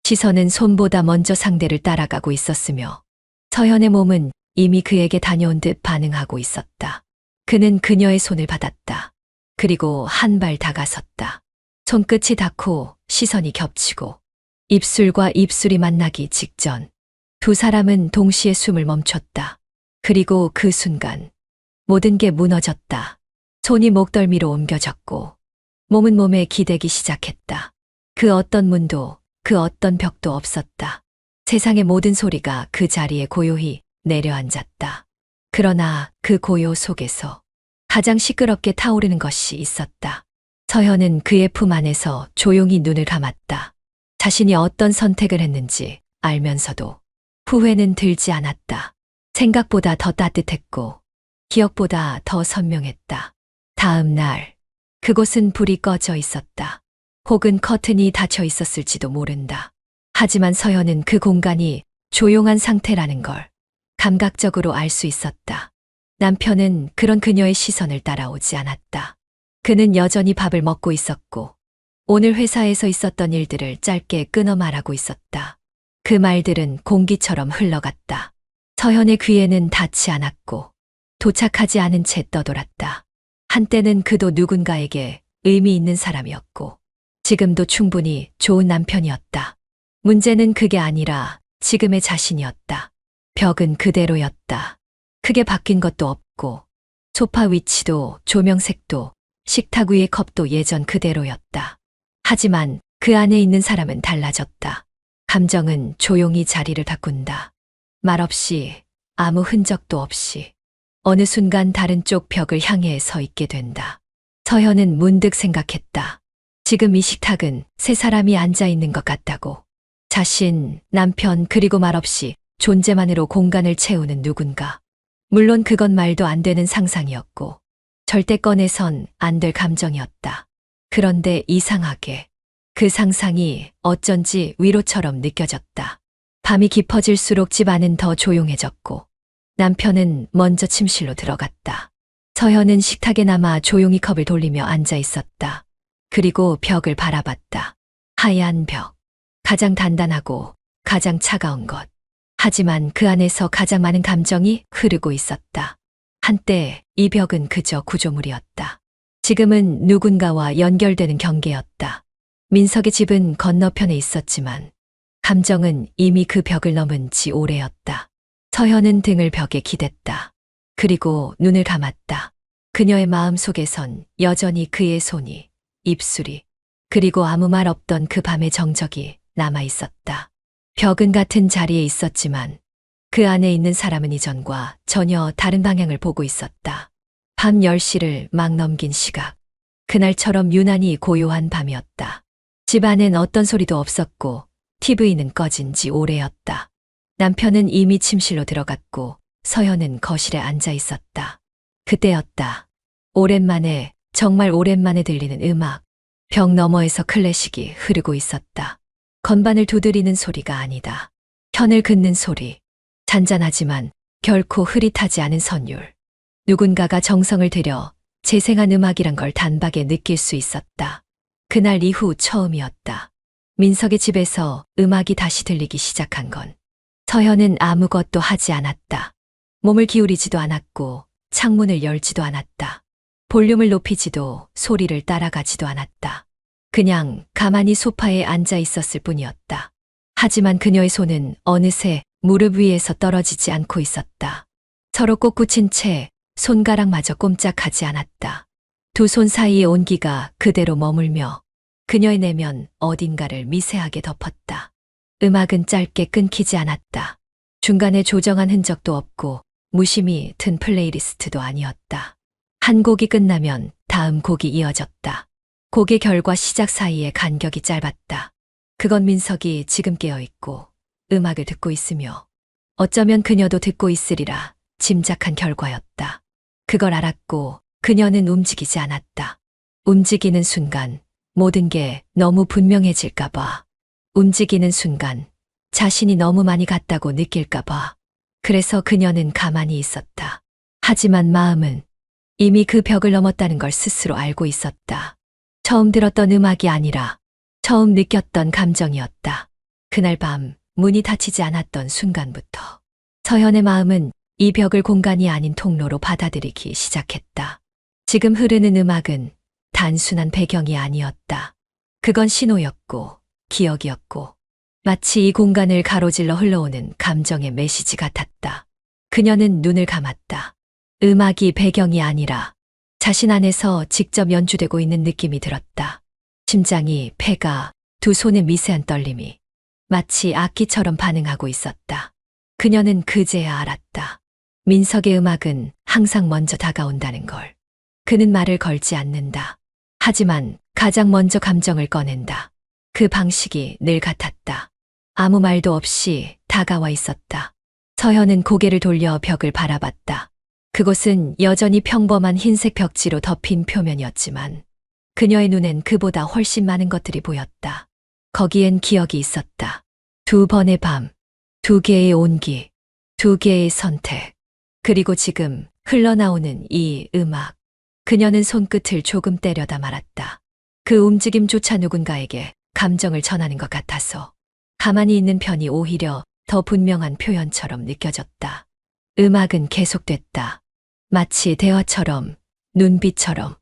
[SPEAKER 1] 시선은 손보다 먼저 상대를 따라가고 있었으며 서현의 몸은 이미 그에게 다녀온 듯 반응하고 있었다. 그는 그녀의 손을 받았다. 그리고 한 발 다가섰다. 손끝이 닿고 시선이 겹치고 입술과 입술이 만나기 직전 두 사람은 동시에 숨을 멈췄다. 그리고 그 순간 모든 게 무너졌다. 손이 목덜미로 옮겨졌고 몸은 몸에 기대기 시작했다. 그 어떤 문도 그 어떤 벽도 없었다. 세상의 모든 소리가 그 자리에 고요히 내려앉았다. 그러나 그 고요 속에서 가장 시끄럽게 타오르는 것이 있었다. 서현은 그의 품 안에서 조용히 눈을 감았다. 자신이 어떤 선택을 했는지 알면서도 후회는 들지 않았다. 생각보다 더 따뜻했고 기억보다 더 선명했다. 다음 날 그곳은 불이 꺼져 있었다. 혹은 커튼이 닫혀 있었을지도 모른다. 하지만 서현은 그 공간이 조용한 상태라는 걸 감각적으로 알 수 있었다. 남편은 그런 그녀의 시선을 따라오지 않았다. 그는 여전히 밥을 먹고 있었고 오늘 회사에서 있었던 일들을 짧게 끊어 말하고 있었다. 그 말들은 공기처럼 흘러갔다. 서현의 귀에는 닿지 않았고 도착하지 않은 채 떠돌았다. 한때는 그도 누군가에게 의미 있는 사람이었고 지금도 충분히 좋은 남편이었다. 문제는 그게 아니라 지금의 자신이었다. 벽은 그대로였다. 크게 바뀐 것도 없고 소파 위치도 조명색도 식탁 위의 컵도 예전 그대로였다. 하지만 그 안에 있는 사람은 달라졌다. 감정은 조용히 자리를 바꾼다. 말없이 아무 흔적도 없이 어느 순간 다른 쪽 벽을 향해 서 있게 된다. 서현은 문득 생각했다. 지금 이 식탁은 세 사람이 앉아 있는 것 같다고. 자신, 남편 그리고 말없이 존재만으로 공간을 채우는 누군가. 물론 그건 말도 안 되는 상상이었고 절대 꺼내선 안 될 감정이었다. 그런데 이상하게 그 상상이 어쩐지 위로처럼 느껴졌다. 밤이 깊어질수록 집 안은 더 조용해졌고 남편은 먼저 침실로 들어갔다. 서현은 식탁에 남아 조용히 컵을 돌리며 앉아 있었다. 그리고 벽을 바라봤다. 하얀 벽. 가장 단단하고 가장 차가운 것. 하지만 그 안에서 가장 많은 감정이 흐르고 있었다. 한때 이 벽은 그저 구조물이었다. 지금은 누군가와 연결되는 경계였다. 민석의 집은 건너편에 있었지만 감정은 이미 그 벽을 넘은 지 오래였다. 서현은 등을 벽에 기댔다. 그리고 눈을 감았다. 그녀의 마음 속에선 여전히 그의 손이, 입술이, 그리고 아무 말 없던 그 밤의 정적이 남아 있었다. 벽은 같은 자리에 있었지만 그 안에 있는 사람은 이전과 전혀 다른 방향을 보고 있었다. 밤 10시를 막 넘긴 시각. 그날처럼 유난히 고요한 밤이었다. 집 안엔 어떤 소리도 없었고 TV는 꺼진 지 오래였다. 남편은 이미 침실로 들어갔고 서현은 거실에 앉아 있었다. 그때였다. 오랜만에, 정말 오랜만에 들리는 음악. 벽 너머에서 클래식이 흐르고 있었다. 건반을 두드리는 소리가 아니다. 현을 긋는 소리. 잔잔하지만 결코 흐릿하지 않은 선율. 누군가가 정성을 들여 재생한 음악이란 걸 단박에 느낄 수 있었다. 그날 이후 처음이었다. 민석의 집에서 음악이 다시 들리기 시작한 건 서현은 아무것도 하지 않았다. 몸을 기울이지도 않았고 창문을 열지도 않았다. 볼륨을 높이지도 소리를 따라가지도 않았다. 그냥 가만히 소파에 앉아 있었을 뿐이었다. 하지만 그녀의 손은 어느새 무릎 위에서 떨어지지 않고 있었다. 서로 꼿꼿인 채 손가락마저 꼼짝하지 않았다. 두 손 사이의 온기가 그대로 머물며 그녀의 내면 어딘가를 미세하게 덮었다. 음악은 짧게 끊기지 않았다. 중간에 조정한 흔적도 없고 무심히 튼 플레이리스트도 아니었다. 한 곡이 끝나면 다음 곡이 이어졌다. 곡의 결과 시작 사이에 간격이 짧았다. 그건 민석이 지금 깨어있고 음악을 듣고 있으며 어쩌면 그녀도 듣고 있으리라 짐작한 결과였다. 그걸 알았고 그녀는 움직이지 않았다. 움직이는 순간 모든 게 너무 분명해질까봐. 움직이는 순간 자신이 너무 많이 갔다고 느낄까봐. 그래서 그녀는 가만히 있었다. 하지만 마음은 이미 그 벽을 넘었다는 걸 스스로 알고 있었다. 처음 들었던 음악이 아니라 처음 느꼈던 감정이었다. 그날 밤 문이 닫히지 않았던 순간부터 서현의 마음은 이 벽을 공간이 아닌 통로로 받아들이기 시작했다. 지금 흐르는 음악은 단순한 배경이 아니었다. 그건 신호였고 기억이었고 마치 이 공간을 가로질러 흘러오는 감정의 메시지 같았다. 그녀는 눈을 감았다. 음악이 배경이 아니라 자신 안에서 직접 연주되고 있는 느낌이 들었다. 심장이, 폐가, 두 손의 미세한 떨림이 마치 악기처럼 반응하고 있었다. 그녀는 그제야 알았다. 민석의 음악은 항상 먼저 다가온다는 걸. 그는 말을 걸지 않는다. 하지만 가장 먼저 감정을 꺼낸다. 그 방식이 늘 같았다. 아무 말도 없이 다가와 있었다. 서현은 고개를 돌려 벽을 바라봤다. 그곳은 여전히 평범한 흰색 벽지로 덮인 표면이었지만 그녀의 눈엔 그보다 훨씬 많은 것들이 보였다. 거기엔 기억이 있었다. 두 번의 밤, 두 개의 온기, 두 개의 선택, 그리고 지금 흘러나오는 이 음악. 그녀는 손끝을 조금 때려다 말았다. 그 움직임조차 누군가에게 감정을 전하는 것 같아서 가만히 있는 편이 오히려 더 분명한 표현처럼 느껴졌다. 음악은 계속됐다. 마치 대화처럼, 눈빛처럼,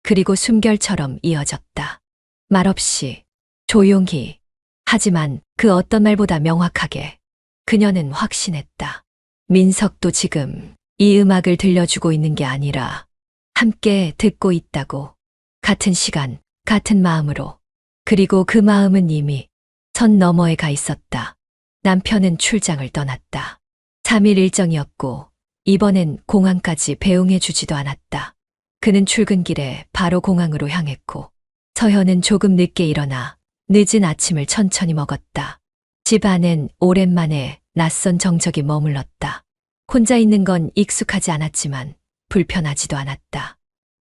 [SPEAKER 1] 그리고 숨결처럼 이어졌다. 말없이, 조용히, 하지만 그 어떤 말보다 명확하게 그녀는 확신했다. 민석도 지금 이 음악을 들려주고 있는 게 아니라 함께 듣고 있다고. 같은 시간, 같은 마음으로. 그리고 그 마음은 이미 선 너머에 가 있었다. 남편은 출장을 떠났다. 3일 일정이었고 이번엔 공항까지 배웅해 주지도 않았다. 그는 출근길에 바로 공항으로 향했고 서현은 조금 늦게 일어나 늦은 아침을 천천히 먹었다. 집 안엔 오랜만에 낯선 정적이 머물렀다. 혼자 있는 건 익숙하지 않았지만 불편하지도 않았다.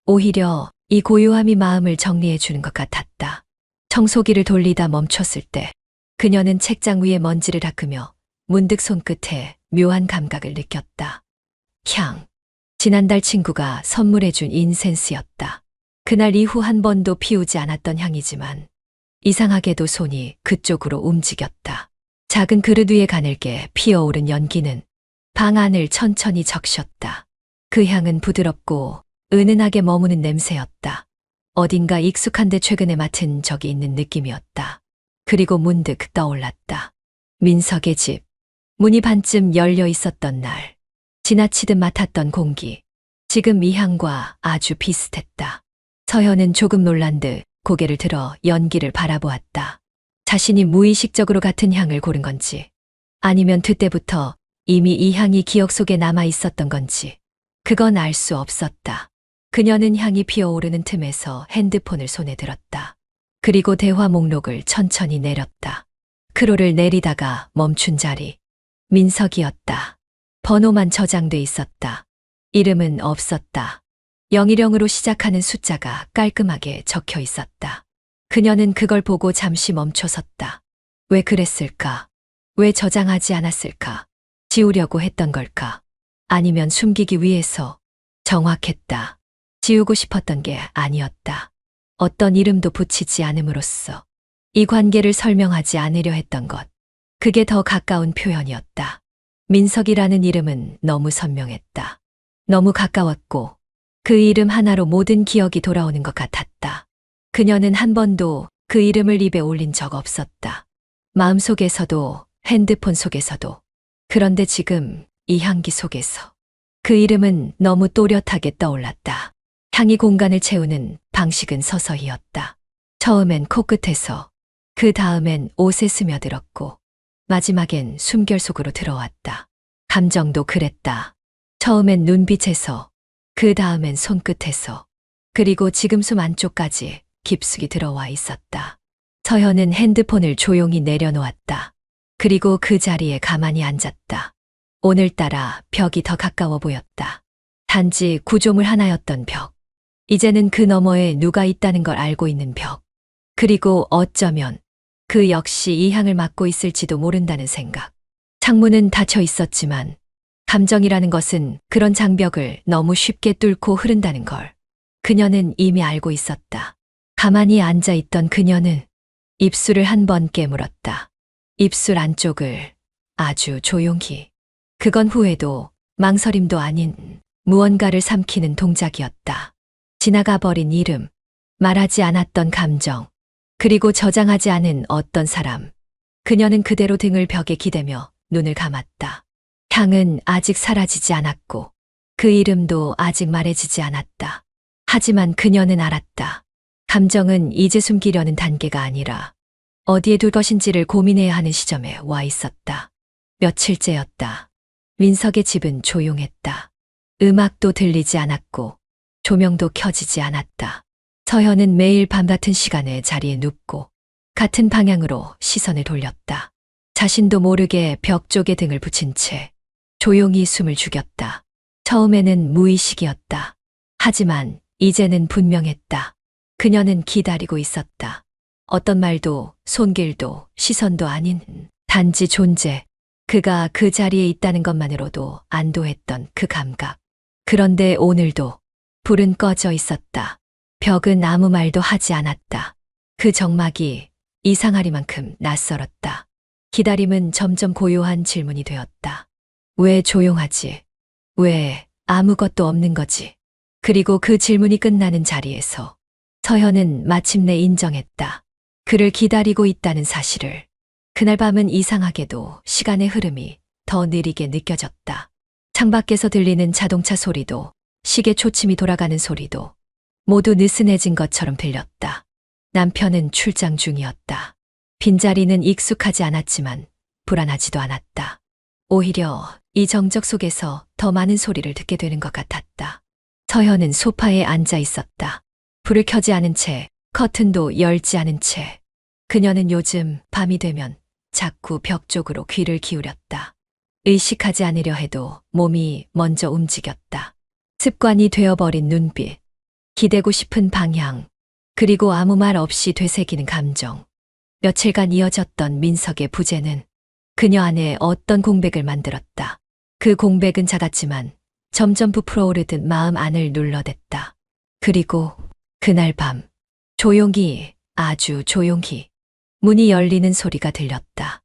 [SPEAKER 1] 오히려 이 고요함이 마음을 정리해 주는 것 같았다. 청소기를 돌리다 멈췄을 때 그녀는 책장 위에 먼지를 닦으며 문득 손끝에 묘한 감각을 느꼈다. 향. 지난달 친구가 선물해준 인센스였다. 그날 이후 한 번도 피우지 않았던 향이지만 이상하게도 손이 그쪽으로 움직였다. 작은 그릇 위에 가늘게 피어오른 연기는 방 안을 천천히 적셨다. 그 향은 부드럽고 은은하게 머무는 냄새였다. 어딘가 익숙한데 최근에 맡은 적이 있는 느낌이었다. 그리고 문득 떠올랐다. 민석의 집. 문이 반쯤 열려 있었던 날. 지나치듯 맡았던 공기. 지금 이 향과 아주 비슷했다. 서현은 조금 놀란 듯 고개를 들어 연기를 바라보았다. 자신이 무의식적으로 같은 향을 고른 건지 아니면 그때부터 이미 이 향이 기억 속에 남아 있었던 건지 그건 알 수 없었다. 그녀는 향이 피어오르는 틈에서 핸드폰을 손에 들었다. 그리고 대화 목록을 천천히 내렸다. 크롤을 내리다가 멈춘 자리. 민석이었다. 번호만 저장돼 있었다. 이름은 없었다. 010으로 시작하는 숫자가 깔끔하게 적혀 있었다. 그녀는 그걸 보고 잠시 멈춰섰다. 왜 그랬을까? 왜 저장하지 않았을까? 지우려고 했던 걸까? 아니면 숨기기 위해서? 정확했다. 지우고 싶었던 게 아니었다. 어떤 이름도 붙이지 않음으로써 이 관계를 설명하지 않으려 했던 것. 그게 더 가까운 표현이었다. 민석이라는 이름은 너무 선명했다. 너무 가까웠고 그 이름 하나로 모든 기억이 돌아오는 것 같았다. 그녀는 한 번도 그 이름을 입에 올린 적 없었다. 마음속에서도 핸드폰 속에서도. 그런데 지금 이 향기 속에서 그 이름은 너무 또렷하게 떠올랐다. 향이 공간을 채우는 방식은 서서히였다. 처음엔 코끝에서, 그 다음엔 옷에 스며들었고, 마지막엔 숨결 속으로 들어왔다. 감정도 그랬다. 처음엔 눈빛에서, 그 다음엔 손끝에서, 그리고 지금 숨 안쪽까지 깊숙이 들어와 있었다. 서현은 핸드폰을 조용히 내려놓았다. 그리고 그 자리에 가만히 앉았다. 오늘따라 벽이 더 가까워 보였다. 단지 구조물 하나였던 벽. 이제는 그 너머에 누가 있다는 걸 알고 있는 벽. 그리고 어쩌면 그 역시 이 향을 맡고 있을지도 모른다는 생각. 창문은 닫혀 있었지만 감정이라는 것은 그런 장벽을 너무 쉽게 뚫고 흐른다는 걸 그녀는 이미 알고 있었다. 가만히 앉아있던 그녀는 입술을 한 번 깨물었다. 입술 안쪽을 아주 조용히. 그건 후회도 망설임도 아닌 무언가를 삼키는 동작이었다. 지나가 버린 이름, 말하지 않았던 감정, 그리고 저장하지 않은 어떤 사람. 그녀는 그대로 등을 벽에 기대며 눈을 감았다. 향은 아직 사라지지 않았고 그 이름도 아직 말해지지 않았다. 하지만 그녀는 알았다. 감정은 이제 숨기려는 단계가 아니라 어디에 둘 것인지를 고민해야 하는 시점에 와 있었다. 며칠째였다. 민석의 집은 조용했다. 음악도 들리지 않았고 조명도 켜지지 않았다. 서현은 매일 밤 같은 시간에 자리에 눕고 같은 방향으로 시선을 돌렸다. 자신도 모르게 벽 쪽에 등을 붙인 채 조용히 숨을 죽였다. 처음에는 무의식이었다. 하지만 이제는 분명했다. 그녀는 기다리고 있었다. 어떤 말도 손길도 시선도 아닌 단지 존재. 그가 그 자리에 있다는 것만으로도 안도했던 그 감각. 그런데 오늘도 불은 꺼져 있었다. 벽은 아무 말도 하지 않았다. 그 정막이 이상하리만큼 낯설었다. 기다림은 점점 고요한 질문이 되었다. 왜 조용하지? 왜 아무것도 없는 거지? 그리고 그 질문이 끝나는 자리에서 서현은 마침내 인정했다. 그를 기다리고 있다는 사실을. 그날 밤은 이상하게도 시간의 흐름이 더 느리게 느껴졌다. 창밖에서 들리는 자동차 소리도 시계 초침이 돌아가는 소리도 모두 느슨해진 것처럼 들렸다. 남편은 출장 중이었다. 빈자리는 익숙하지 않았지만 불안하지도 않았다. 오히려 이 정적 속에서 더 많은 소리를 듣게 되는 것 같았다. 서현은 소파에 앉아 있었다. 불을 켜지 않은 채, 커튼도 열지 않은 채. 그녀는 요즘 밤이 되면 자꾸 벽 쪽으로 귀를 기울였다. 의식하지 않으려 해도 몸이 먼저 움직였다. 습관이 되어버린 눈빛, 기대고 싶은 방향, 그리고 아무 말 없이 되새기는 감정. 며칠간 이어졌던 민석의 부재는 그녀 안에 어떤 공백을 만들었다. 그 공백은 작았지만 점점 부풀어 오르듯 마음 안을 눌러댔다. 그리고 그날 밤, 조용히, 아주 조용히 문이 열리는 소리가 들렸다.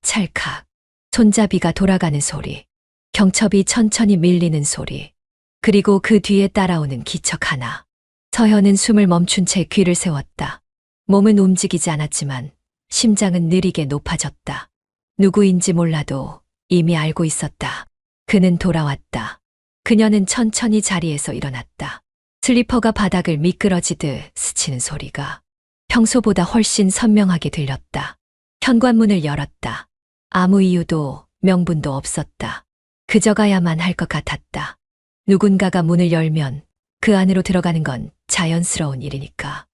[SPEAKER 1] 찰칵, 손잡이가 돌아가는 소리, 경첩이 천천히 밀리는 소리, 그리고 그 뒤에 따라오는 기척 하나. 서현은 숨을 멈춘 채 귀를 세웠다. 몸은 움직이지 않았지만 심장은 느리게 높아졌다. 누구인지 몰라도 이미 알고 있었다. 그는 돌아왔다. 그녀는 천천히 자리에서 일어났다. 슬리퍼가 바닥을 미끄러지듯 스치는 소리가 평소보다 훨씬 선명하게 들렸다. 현관문을 열었다. 아무 이유도 명분도 없었다. 그저 가야만 할 것 같았다. 누군가가 문을 열면 그 안으로 들어가는 건 자연스러운 일이니까.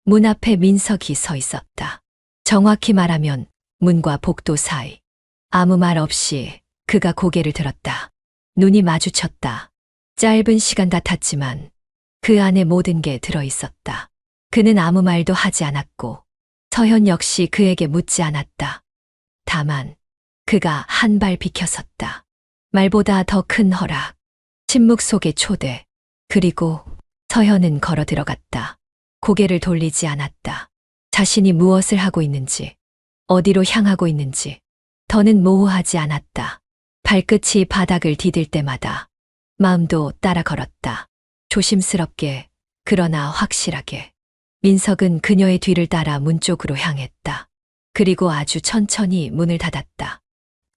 [SPEAKER 1] 문 앞에 민석이 서 있었다. 정확히 말하면 문과 복도 사이. 아무 말 없이 그가 고개를 들었다. 눈이 마주쳤다. 짧은 시간 같았지만 그 안에 모든 게 들어있었다. 그는 아무 말도 하지 않았고 서현 역시 그에게 묻지 않았다. 다만 그가 한 발 비켜섰다. 말보다 더 큰 허락, 침묵 속의 초대, 그리고 서현은 걸어 들어갔다. 고개를 돌리지 않았다. 자신이 무엇을 하고 있는지, 어디로 향하고 있는지 더는 모호하지 않았다. 발끝이 바닥을 디딜 때마다 마음도 따라 걸었다. 조심스럽게, 그러나 확실하게. 민석은 그녀의 뒤를 따라 문 쪽으로 향했다. 그리고 아주 천천히 문을 닫았다.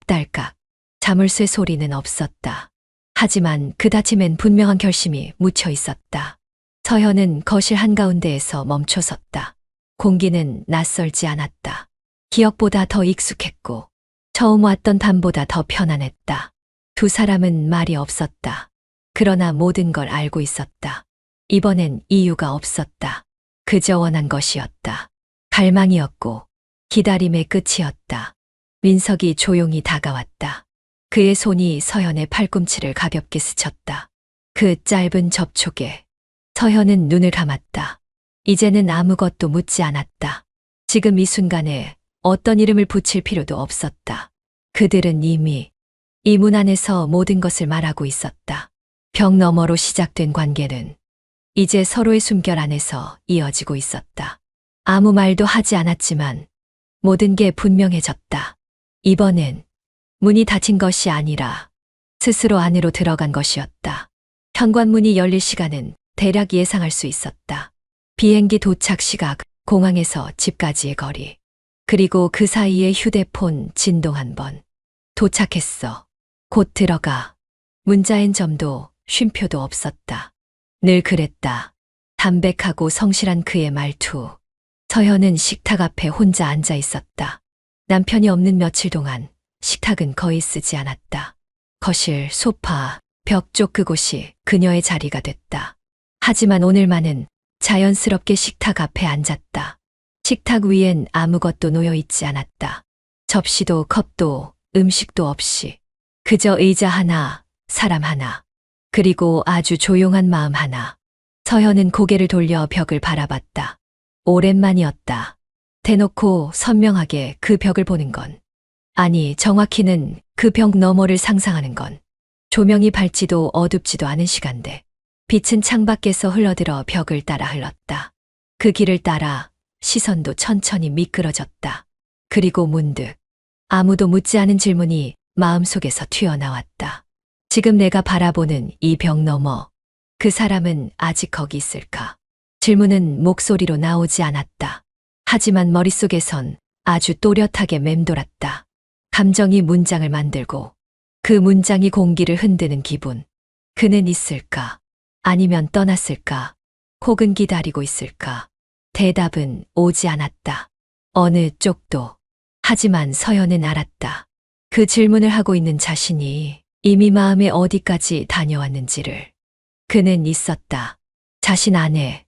[SPEAKER 1] 딸깍. 자물쇠 소리는 없었다. 하지만 그 닫힘엔 분명한 결심이 묻혀 있었다. 서현은 거실 한가운데에서 멈춰 섰다. 공기는 낯설지 않았다. 기억보다 더 익숙했고 처음 왔던 밤보다 더 편안했다. 두 사람은 말이 없었다. 그러나 모든 걸 알고 있었다. 이번엔 이유가 없었다. 그저 원한 것이었다. 갈망이었고 기다림의 끝이었다. 민석이 조용히 다가왔다. 그의 손이 서현의 팔꿈치를 가볍게 스쳤다. 그 짧은 접촉에 서현은 눈을 감았다. 이제는 아무것도 묻지 않았다. 지금 이 순간에 어떤 이름을 붙일 필요도 없었다. 그들은 이미 이 문 안에서 모든 것을 말하고 있었다. 벽 너머로 시작된 관계는 이제 서로의 숨결 안에서 이어지고 있었다. 아무 말도 하지 않았지만 모든 게 분명해졌다. 이번엔 문이 닫힌 것이 아니라 스스로 안으로 들어간 것이었다. 현관문이 열릴 시간은 대략 예상할 수 있었다. 비행기 도착 시각, 공항에서 집까지의 거리, 그리고 그 사이에 휴대폰 진동 한 번. 도착했어. 곧 들어가. 문자엔 점도 쉼표도 없었다. 늘 그랬다. 담백하고 성실한 그의 말투. 서현은 식탁 앞에 혼자 앉아 있었다. 남편이 없는 며칠 동안 식탁은 거의 쓰지 않았다. 거실, 소파, 벽 쪽 그곳이 그녀의 자리가 됐다. 하지만 오늘만은 자연스럽게 식탁 앞에 앉았다. 식탁 위엔 아무것도 놓여 있지 않았다. 접시도 컵도 음식도 없이 그저 의자 하나, 사람 하나, 그리고 아주 조용한 마음 하나. 서현은 고개를 돌려 벽을 바라봤다. 오랜만이었다. 대놓고 선명하게 그 벽을 보는 건, 아니 정확히는 그 벽 너머를 상상하는 건, 조명이 밝지도 어둡지도 않은 시간대 빛은 창밖에서 흘러들어 벽을 따라 흘렀다. 그 길을 따라 시선도 천천히 미끄러졌다. 그리고 문득 아무도 묻지 않은 질문이 마음속에서 튀어나왔다. 지금 내가 바라보는 이 벽 너머, 그 사람은 아직 거기 있을까? 질문은 목소리로 나오지 않았다. 하지만 머릿속에선 아주 또렷하게 맴돌았다. 감정이 문장을 만들고 그 문장이 공기를 흔드는 기분. 그는 있을까? 아니면 떠났을까? 혹은 기다리고 있을까? 대답은 오지 않았다. 어느 쪽도. 하지만 서현은 알았다. 그 질문을 하고 있는 자신이 이미 마음의 어디까지 다녀왔는지를. 그는 있었다. 자신 안에.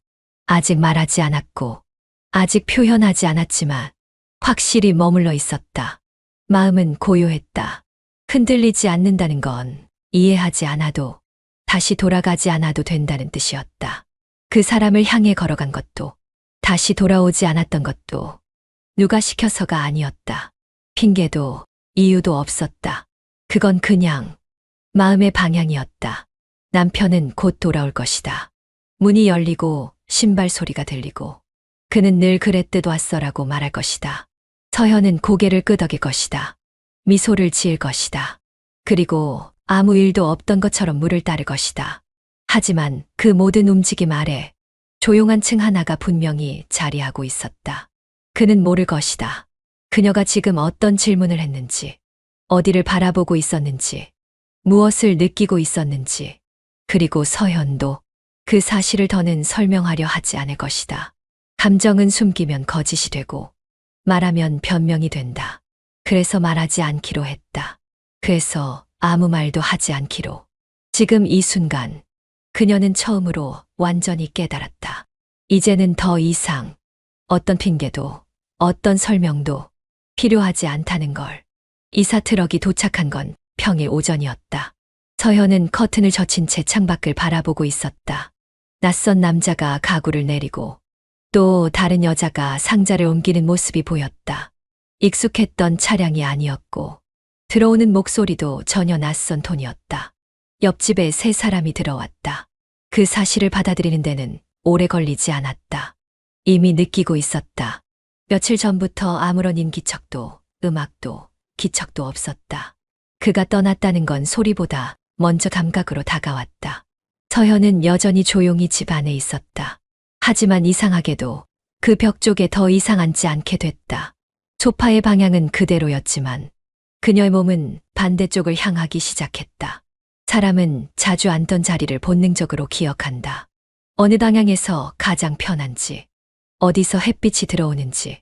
[SPEAKER 1] 아직 말하지 않았고, 아직 표현하지 않았지만 확실히 머물러 있었다. 마음은 고요했다. 흔들리지 않는다는 건 이해하지 않아도, 다시 돌아가지 않아도 된다는 뜻이었다. 그 사람을 향해 걸어간 것도, 다시 돌아오지 않았던 것도 누가 시켜서가 아니었다. 핑계도 이유도 없었다. 그건 그냥 마음의 방향이었다. 남편은 곧 돌아올 것이다. 문이 열리고 신발 소리가 들리고 그는 늘 그랬듯 왔어라고 말할 것이다. 서현은 고개를 끄덕일 것이다. 미소를 지을 것이다. 그리고 아무 일도 없던 것처럼 물을 따를 것이다. 하지만 그 모든 움직임 아래 조용한 층 하나가 분명히 자리하고 있었다. 그는 모를 것이다. 그녀가 지금 어떤 질문을 했는지, 어디를 바라보고 있었는지, 무엇을 느끼고 있었는지, 그리고 서현도 그 사실을 더는 설명하려 하지 않을 것이다. 감정은 숨기면 거짓이 되고, 말하면 변명이 된다. 그래서 말하지 않기로 했다. 그래서 아무 말도 하지 않기로. 지금 이 순간, 그녀는 처음으로 완전히 깨달았다. 이제는 더 이상 어떤 핑계도, 어떤 설명도 필요하지 않다는 걸. 이사 트럭이 도착한 건 평일 오전이었다. 서현은 커튼을 젖힌 채 창밖을 바라보고 있었다. 낯선 남자가 가구를 내리고 또 다른 여자가 상자를 옮기는 모습이 보였다. 익숙했던 차량이 아니었고 들어오는 목소리도 전혀 낯선 톤이었다. 옆집에 세 사람이 들어왔다. 그 사실을 받아들이는 데는 오래 걸리지 않았다. 이미 느끼고 있었다. 며칠 전부터 아무런 인기척도, 음악도, 기척도 없었다. 그가 떠났다는 건 소리보다 먼저 감각으로 다가왔다. 서현은 여전히 조용히 집 안에 있었다. 하지만 이상하게도 그 벽 쪽에 더 이상 앉지 않게 됐다. 소파의 방향은 그대로였지만 그녀의 몸은 반대쪽을 향하기 시작했다. 사람은 자주 앉던 자리를 본능적으로 기억한다. 어느 방향에서 가장 편한지, 어디서 햇빛이 들어오는지,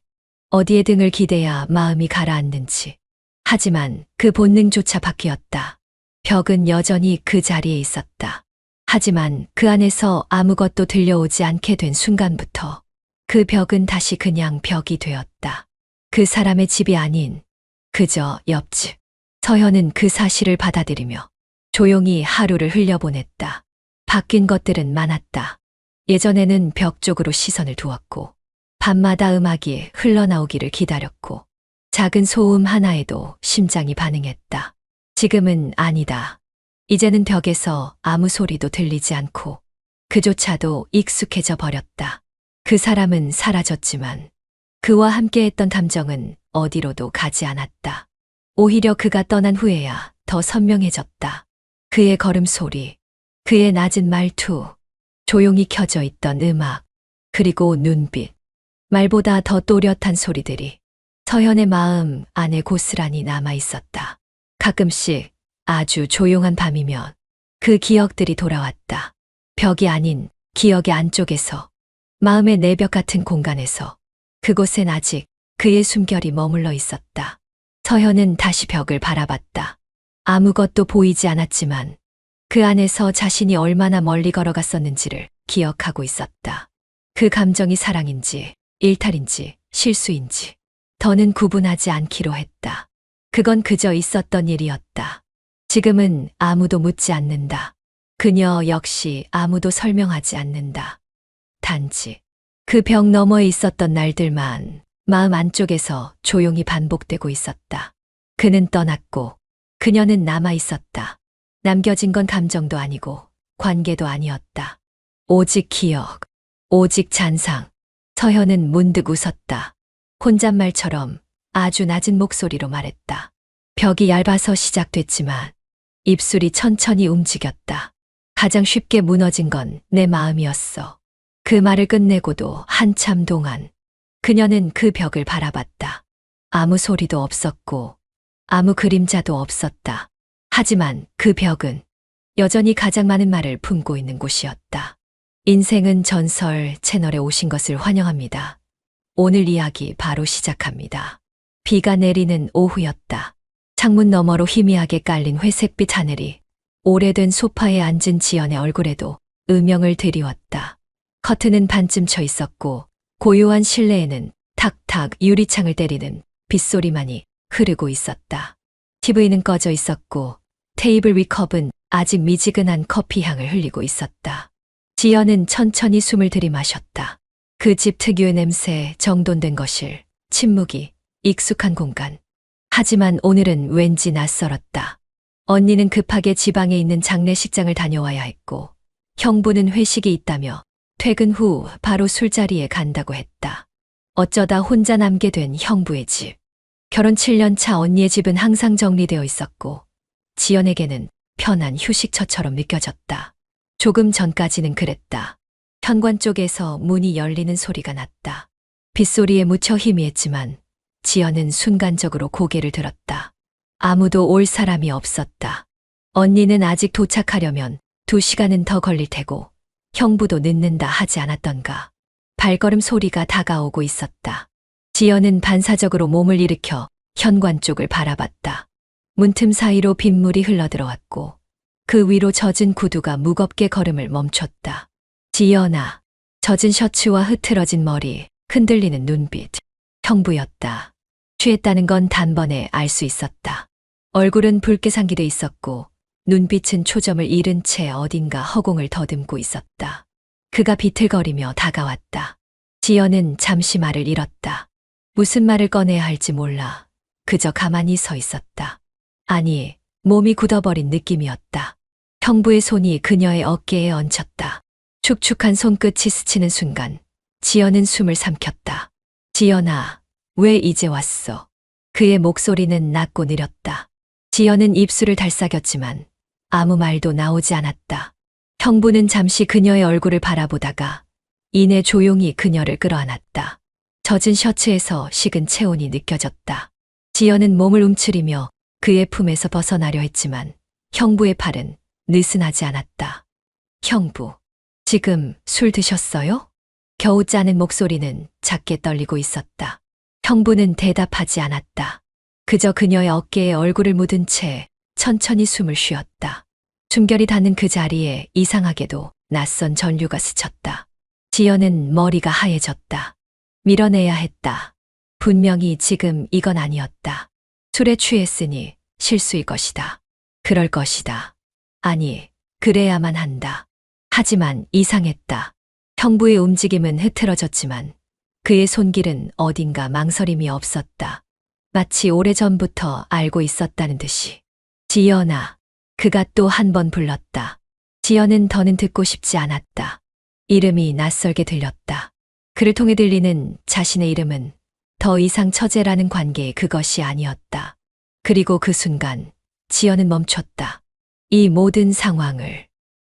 [SPEAKER 1] 어디에 등을 기대야 마음이 가라앉는지. 하지만 그 본능조차 바뀌었다. 벽은 여전히 그 자리에 있었다. 하지만 그 안에서 아무것도 들려오지 않게 된 순간부터 그 벽은 다시 그냥 벽이 되었다. 그 사람의 집이 아닌 그저 옆집. 서현은 그 사실을 받아들이며 조용히 하루를 흘려보냈다. 바뀐 것들은 많았다. 예전에는 벽 쪽으로 시선을 두었고 밤마다 음악이 흘러나오기를 기다렸고 작은 소음 하나에도 심장이 반응했다. 지금은 아니다. 이제는 벽에서 아무 소리도 들리지 않고 그조차도 익숙해져 버렸다. 그 사람은 사라졌지만 그와 함께했던 감정은 어디로도 가지 않았다. 오히려 그가 떠난 후에야 더 선명해졌다. 그의 걸음소리, 그의 낮은 말투, 조용히 켜져 있던 음악, 그리고 눈빛, 말보다 더 또렷한 소리들이 서현의 마음 안에 고스란히 남아 있었다. 가끔씩 아주 조용한 밤이면 그 기억들이 돌아왔다. 벽이 아닌 기억의 안쪽에서, 마음의 내벽 같은 공간에서 그곳엔 아직 그의 숨결이 머물러 있었다. 서현은 다시 벽을 바라봤다. 아무것도 보이지 않았지만 그 안에서 자신이 얼마나 멀리 걸어갔었는지를 기억하고 있었다. 그 감정이 사랑인지 일탈인지 실수인지 더는 구분하지 않기로 했다. 그건 그저 있었던 일이었다. 지금은 아무도 묻지 않는다. 그녀 역시 아무도 설명하지 않는다. 단지 그 벽 너머에 있었던 날들만 마음 안쪽에서 조용히 반복되고 있었다. 그는 떠났고 그녀는 남아 있었다. 남겨진 건 감정도 아니고 관계도 아니었다. 오직 기억, 오직 잔상. 서현은 문득 웃었다. 혼잣말처럼 아주 낮은 목소리로 말했다. 벽이 얇아서 시작됐지만 입술이 천천히 움직였다. 가장 쉽게 무너진 건 내 마음이었어. 그 말을 끝내고도 한참 동안 그녀는 그 벽을 바라봤다. 아무 소리도 없었고 아무 그림자도 없었다. 하지만 그 벽은 여전히 가장 많은 말을 품고 있는 곳이었다. 인생은 전설 채널에 오신 것을 환영합니다. 오늘 이야기 바로 시작합니다. 비가 내리는 오후였다. 창문 너머로 희미하게 깔린 회색빛 하늘이 오래된 소파에 앉은 지연의 얼굴에도 음영을 드리웠다. 커튼은 반쯤 쳐 있었고 고요한 실내에는 탁탁 유리창을 때리는 빗소리만이 흐르고 있었다. TV는 꺼져 있었고 테이블 위 컵은 아직 미지근한 커피 향을 흘리고 있었다. 지연은 천천히 숨을 들이마셨다. 그 집 특유의 냄새, 정돈된 거실, 침묵이 익숙한 공간. 하지만 오늘은 왠지 낯설었다. 언니는 급하게 지방에 있는 장례식장을 다녀와야 했고 형부는 회식이 있다며 퇴근 후 바로 술자리에 간다고 했다. 어쩌다 혼자 남게 된 형부의 집. 결혼 7년 차 언니의 집은 항상 정리되어 있었고 지연에게는 편한 휴식처처럼 느껴졌다. 조금 전까지는 그랬다. 현관 쪽에서 문이 열리는 소리가 났다. 빗소리에 묻혀 희미했지만 지연은 순간적으로 고개를 들었다. 아무도 올 사람이 없었다. 언니는 아직 도착하려면 2시간은 더 걸릴 테고 형부도 늦는다 하지 않았던가. 발걸음 소리가 다가오고 있었다. 지연은 반사적으로 몸을 일으켜 현관 쪽을 바라봤다. 문틈 사이로 빗물이 흘러들어왔고 그 위로 젖은 구두가 무겁게 걸음을 멈췄다. 지연아. 젖은 셔츠와 흐트러진 머리, 흔들리는 눈빛. 형부였다. 취했다는 건 단번에 알 수 있었다. 얼굴은 붉게 상기돼 있었고 눈빛은 초점을 잃은 채 어딘가 허공을 더듬고 있었다. 그가 비틀거리며 다가왔다. 지연은 잠시 말을 잃었다. 무슨 말을 꺼내야 할지 몰라 그저 가만히 서 있었다. 아니, 몸이 굳어버린 느낌이었다. 형부의 손이 그녀의 어깨에 얹혔다. 축축한 손끝이 스치는 순간 지연은 숨을 삼켰다. 지연아, 왜 이제 왔어? 그의 목소리는 낮고 느렸다. 지연은 입술을 달싹였지만 아무 말도 나오지 않았다. 형부는 잠시 그녀의 얼굴을 바라보다가 이내 조용히 그녀를 끌어안았다. 젖은 셔츠에서 식은 체온이 느껴졌다. 지연은 몸을 움츠리며 그의 품에서 벗어나려 했지만 형부의 팔은 느슨하지 않았다. 형부, 지금 술 드셨어요? 겨우 짜는 목소리는 작게 떨리고 있었다. 형부는 대답하지 않았다. 그저 그녀의 어깨에 얼굴을 묻은 채 천천히 숨을 쉬었다. 숨결이 닿는 그 자리에 이상하게도 낯선 전류가 스쳤다. 지연은 머리가 하얘졌다. 밀어내야 했다. 분명히 지금 이건 아니었다. 술에 취했으니 실수일 것이다. 그럴 것이다. 아니, 그래야만 한다. 하지만 이상했다. 형부의 움직임은 흐트러졌지만 그의 손길은 어딘가 망설임이 없었다. 마치 오래전부터 알고 있었다는 듯이. 지연아, 그가 또 한 번 불렀다. 지연은 더는 듣고 싶지 않았다. 이름이 낯설게 들렸다. 그를 통해 들리는 자신의 이름은 더 이상 처제라는 관계의 그것이 아니었다. 그리고 그 순간 지연은 멈췄다. 이 모든 상황을,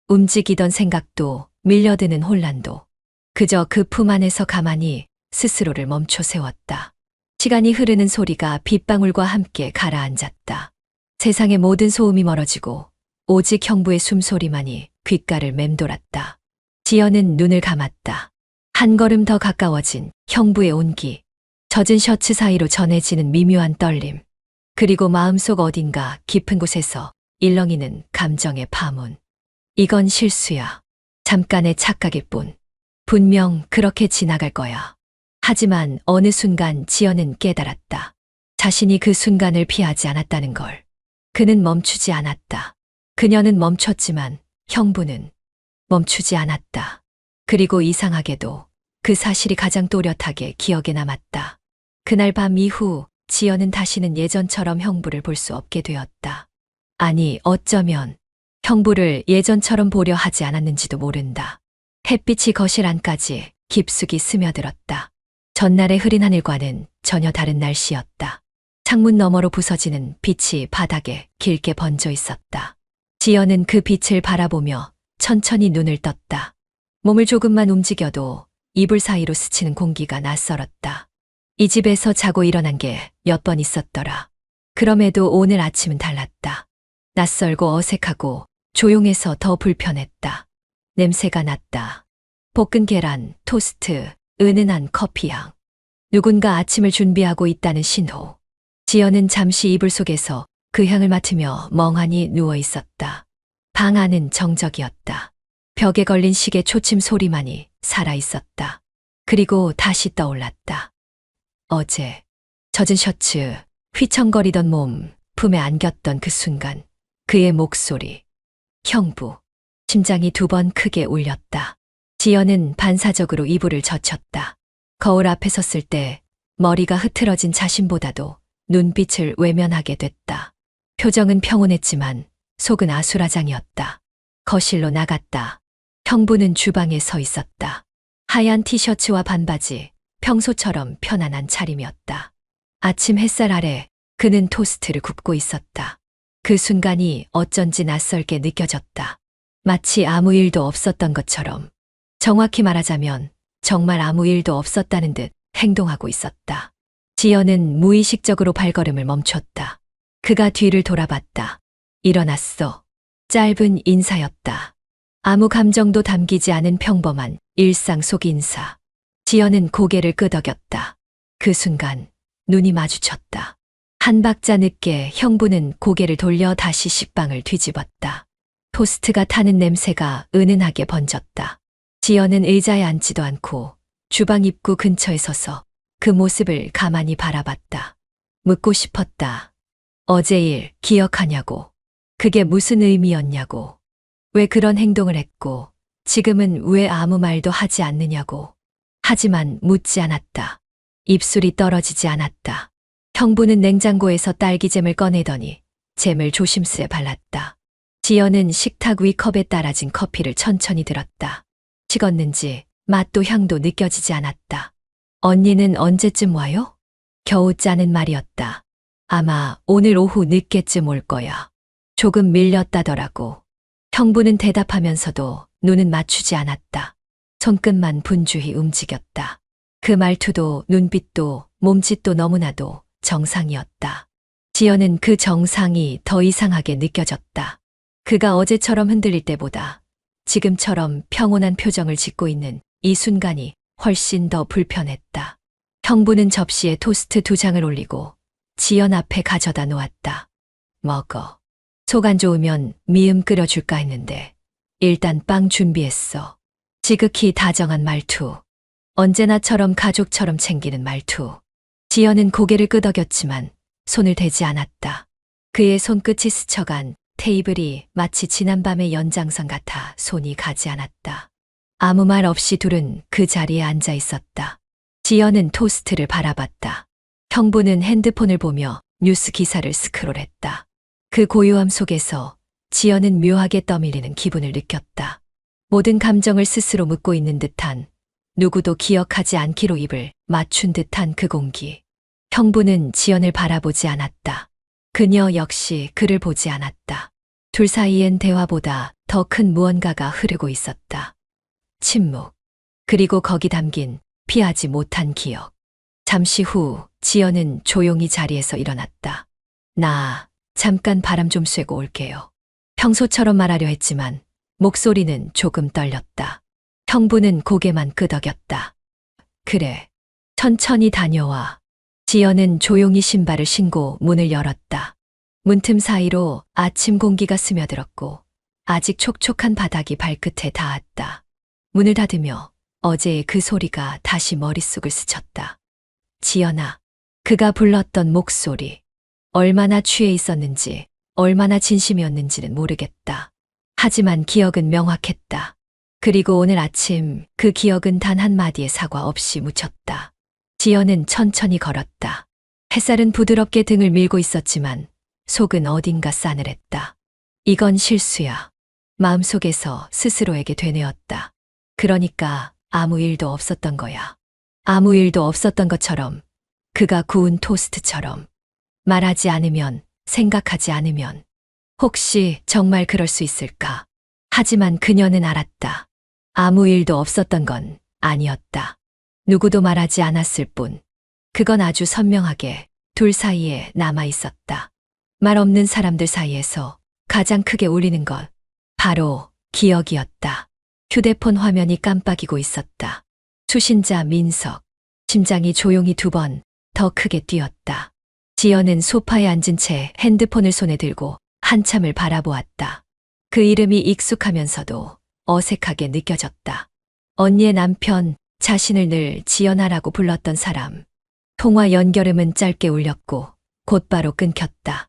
[SPEAKER 1] 움직이던 생각도 밀려드는 혼란도 그저 그 품 안에서 가만히 스스로를 멈춰 세웠다. 시간이 흐르는 소리가 빗방울과 함께 가라앉았다. 세상의 모든 소음이 멀어지고 오직 형부의 숨소리만이 귓가를 맴돌았다. 지연은 눈을 감았다. 한 걸음 더 가까워진 형부의 온기, 젖은 셔츠 사이로 전해지는 미묘한 떨림, 그리고 마음속 어딘가 깊은 곳에서 일렁이는 감정의 파문. 이건 실수야. 잠깐의 착각일 뿐. 분명 그렇게 지나갈 거야. 하지만 어느 순간 지연은 깨달았다. 자신이 그 순간을 피하지 않았다는 걸. 그는 멈추지 않았다. 그녀는 멈췄지만 형부는 멈추지 않았다. 그리고 이상하게도 그 사실이 가장 또렷하게 기억에 남았다. 그날 밤 이후 지연은 다시는 예전처럼 형부를 볼 수 없게 되었다. 아니, 어쩌면 형부를 예전처럼 보려 하지 않았는지도 모른다. 햇빛이 거실 안까지 깊숙이 스며들었다. 전날의 흐린 하늘과는 전혀 다른 날씨였다. 창문 너머로 부서지는 빛이 바닥에 길게 번져 있었다. 지연은 그 빛을 바라보며 천천히 눈을 떴다. 몸을 조금만 움직여도 이불 사이로 스치는 공기가 낯설었다. 이 집에서 자고 일어난 게 몇 번 있었더라. 그럼에도 오늘 아침은 달랐다. 낯설고 어색하고 조용해서 더 불편했다. 냄새가 났다. 볶은 계란, 토스트, 은은한 커피향. 누군가 아침을 준비하고 있다는 신호. 지연은 잠시 이불 속에서 그 향을 맡으며 멍하니 누워 있었다. 방 안은 정적이었다. 벽에 걸린 시계 초침 소리만이 살아 있었다. 그리고 다시 떠올랐다. 어제 젖은 셔츠, 휘청거리던 몸, 품에 안겼던 그 순간, 그의 목소리. 형부. 심장이 두 번 크게 울렸다. 지연은 반사적으로 이불을 젖혔다. 거울 앞에 섰을 때 머리가 흐트러진 자신보다도 눈빛을 외면하게 됐다. 표정은 평온했지만 속은 아수라장이었다. 거실로 나갔다. 형부는 주방에 서 있었다. 하얀 티셔츠와 반바지, 평소처럼 편안한 차림이었다. 아침 햇살 아래 그는 토스트를 굽고 있었다. 그 순간이 어쩐지 낯설게 느껴졌다. 마치 아무 일도 없었던 것처럼. 정확히 말하자면 정말 아무 일도 없었다는 듯 행동하고 있었다. 지연은 무의식적으로 발걸음을 멈췄다. 그가 뒤를 돌아봤다. 일어났어. 짧은 인사였다. 아무 감정도 담기지 않은 평범한 일상 속 인사. 지연은 고개를 끄덕였다. 그 순간 눈이 마주쳤다. 한 박자 늦게 형부는 고개를 돌려 다시 식빵을 뒤집었다. 토스트가 타는 냄새가 은은하게 번졌다. 지연은 의자에 앉지도 않고 주방 입구 근처에 서서 그 모습을 가만히 바라봤다. 묻고 싶었다. 어제 일 기억하냐고. 그게 무슨 의미였냐고. 왜 그런 행동을 했고 지금은 왜 아무 말도 하지 않느냐고. 하지만 묻지 않았다. 입술이 떨어지지 않았다. 형부는 냉장고에서 딸기잼을 꺼내더니 잼을 조심스레 발랐다. 지연은 식탁 위 컵에 따라진 커피를 천천히 들었다. 식었는지 맛도 향도 느껴지지 않았다. 언니는 언제쯤 와요? 겨우 짜는 말이었다. 아마 오늘 오후 늦게쯤 올 거야. 조금 밀렸다더라고. 형부는 대답하면서도 눈은 맞추지 않았다. 손끝만 분주히 움직였다. 그 말투도 눈빛도 몸짓도 너무나도 정상이었다. 지연은 그 정상이 더 이상하게 느껴졌다. 그가 어제처럼 흔들릴 때보다 지금처럼 평온한 표정을 짓고 있는 이 순간이 훨씬 더 불편했다. 형부는 접시에 토스트 2장을 올리고 지연 앞에 가져다 놓았다. 먹어. 속 안 좋으면 미음 끓여줄까 했는데 일단 빵 준비했어. 지극히 다정한 말투. 언제나처럼 가족처럼 챙기는 말투. 지연은 고개를 끄덕였지만 손을 대지 않았다. 그의 손끝이 스쳐간 테이블이 마치 지난밤의 연장선 같아 손이 가지 않았다. 아무 말 없이 둘은 그 자리에 앉아 있었다. 지연은 토스트를 바라봤다. 형부는 핸드폰을 보며 뉴스 기사를 스크롤했다. 그 고요함 속에서 지연은 묘하게 떠밀리는 기분을 느꼈다. 모든 감정을 스스로 묻고 있는 듯한, 누구도 기억하지 않기로 입을 맞춘 듯한 그 공기. 형부는 지연을 바라보지 않았다. 그녀 역시 그를 보지 않았다. 둘 사이엔 대화보다 더 큰 무언가가 흐르고 있었다. 침묵. 그리고 거기 담긴 피하지 못한 기억. 잠시 후 지연은 조용히 자리에서 일어났다. 나 잠깐 바람 좀 쐬고 올게요. 평소처럼 말하려 했지만 목소리는 조금 떨렸다. 형부는 고개만 끄덕였다. 그래. 천천히 다녀와. 지연은 조용히 신발을 신고 문을 열었다. 문틈 사이로 아침 공기가 스며들었고 아직 촉촉한 바닥이 발끝에 닿았다. 문을 닫으며 어제의 그 소리가 다시 머릿속을 스쳤다. 지연아. 그가 불렀던 목소리. 얼마나 취해 있었는지, 얼마나 진심이었는지는 모르겠다. 하지만 기억은 명확했다. 그리고 오늘 아침 그 기억은 단 한마디의 사과 없이 묻혔다. 지연은 천천히 걸었다. 햇살은 부드럽게 등을 밀고 있었지만 속은 어딘가 싸늘했다. 이건 실수야. 마음속에서 스스로에게 되뇌었다. 그러니까 아무 일도 없었던 거야. 아무 일도 없었던 것처럼, 그가 구운 토스트처럼. 말하지 않으면, 생각하지 않으면, 혹시 정말 그럴 수 있을까? 하지만 그녀는 알았다. 아무 일도 없었던 건 아니었다. 누구도 말하지 않았을 뿐. 그건 아주 선명하게 둘 사이에 남아 있었다. 말 없는 사람들 사이에서 가장 크게 울리는 것, 바로 기억이었다. 휴대폰 화면이 깜빡이고 있었다. 수신자 민석. 심장이 조용히 2번 더 크게 뛰었다. 지연은 소파에 앉은 채 핸드폰을 손에 들고 한참을 바라보았다. 그 이름이 익숙하면서도 어색하게 느껴졌다. 언니의 남편, 자신을 늘 지연아라고 불렀던 사람. 통화 연결음은 짧게 울렸고 곧바로 끊겼다.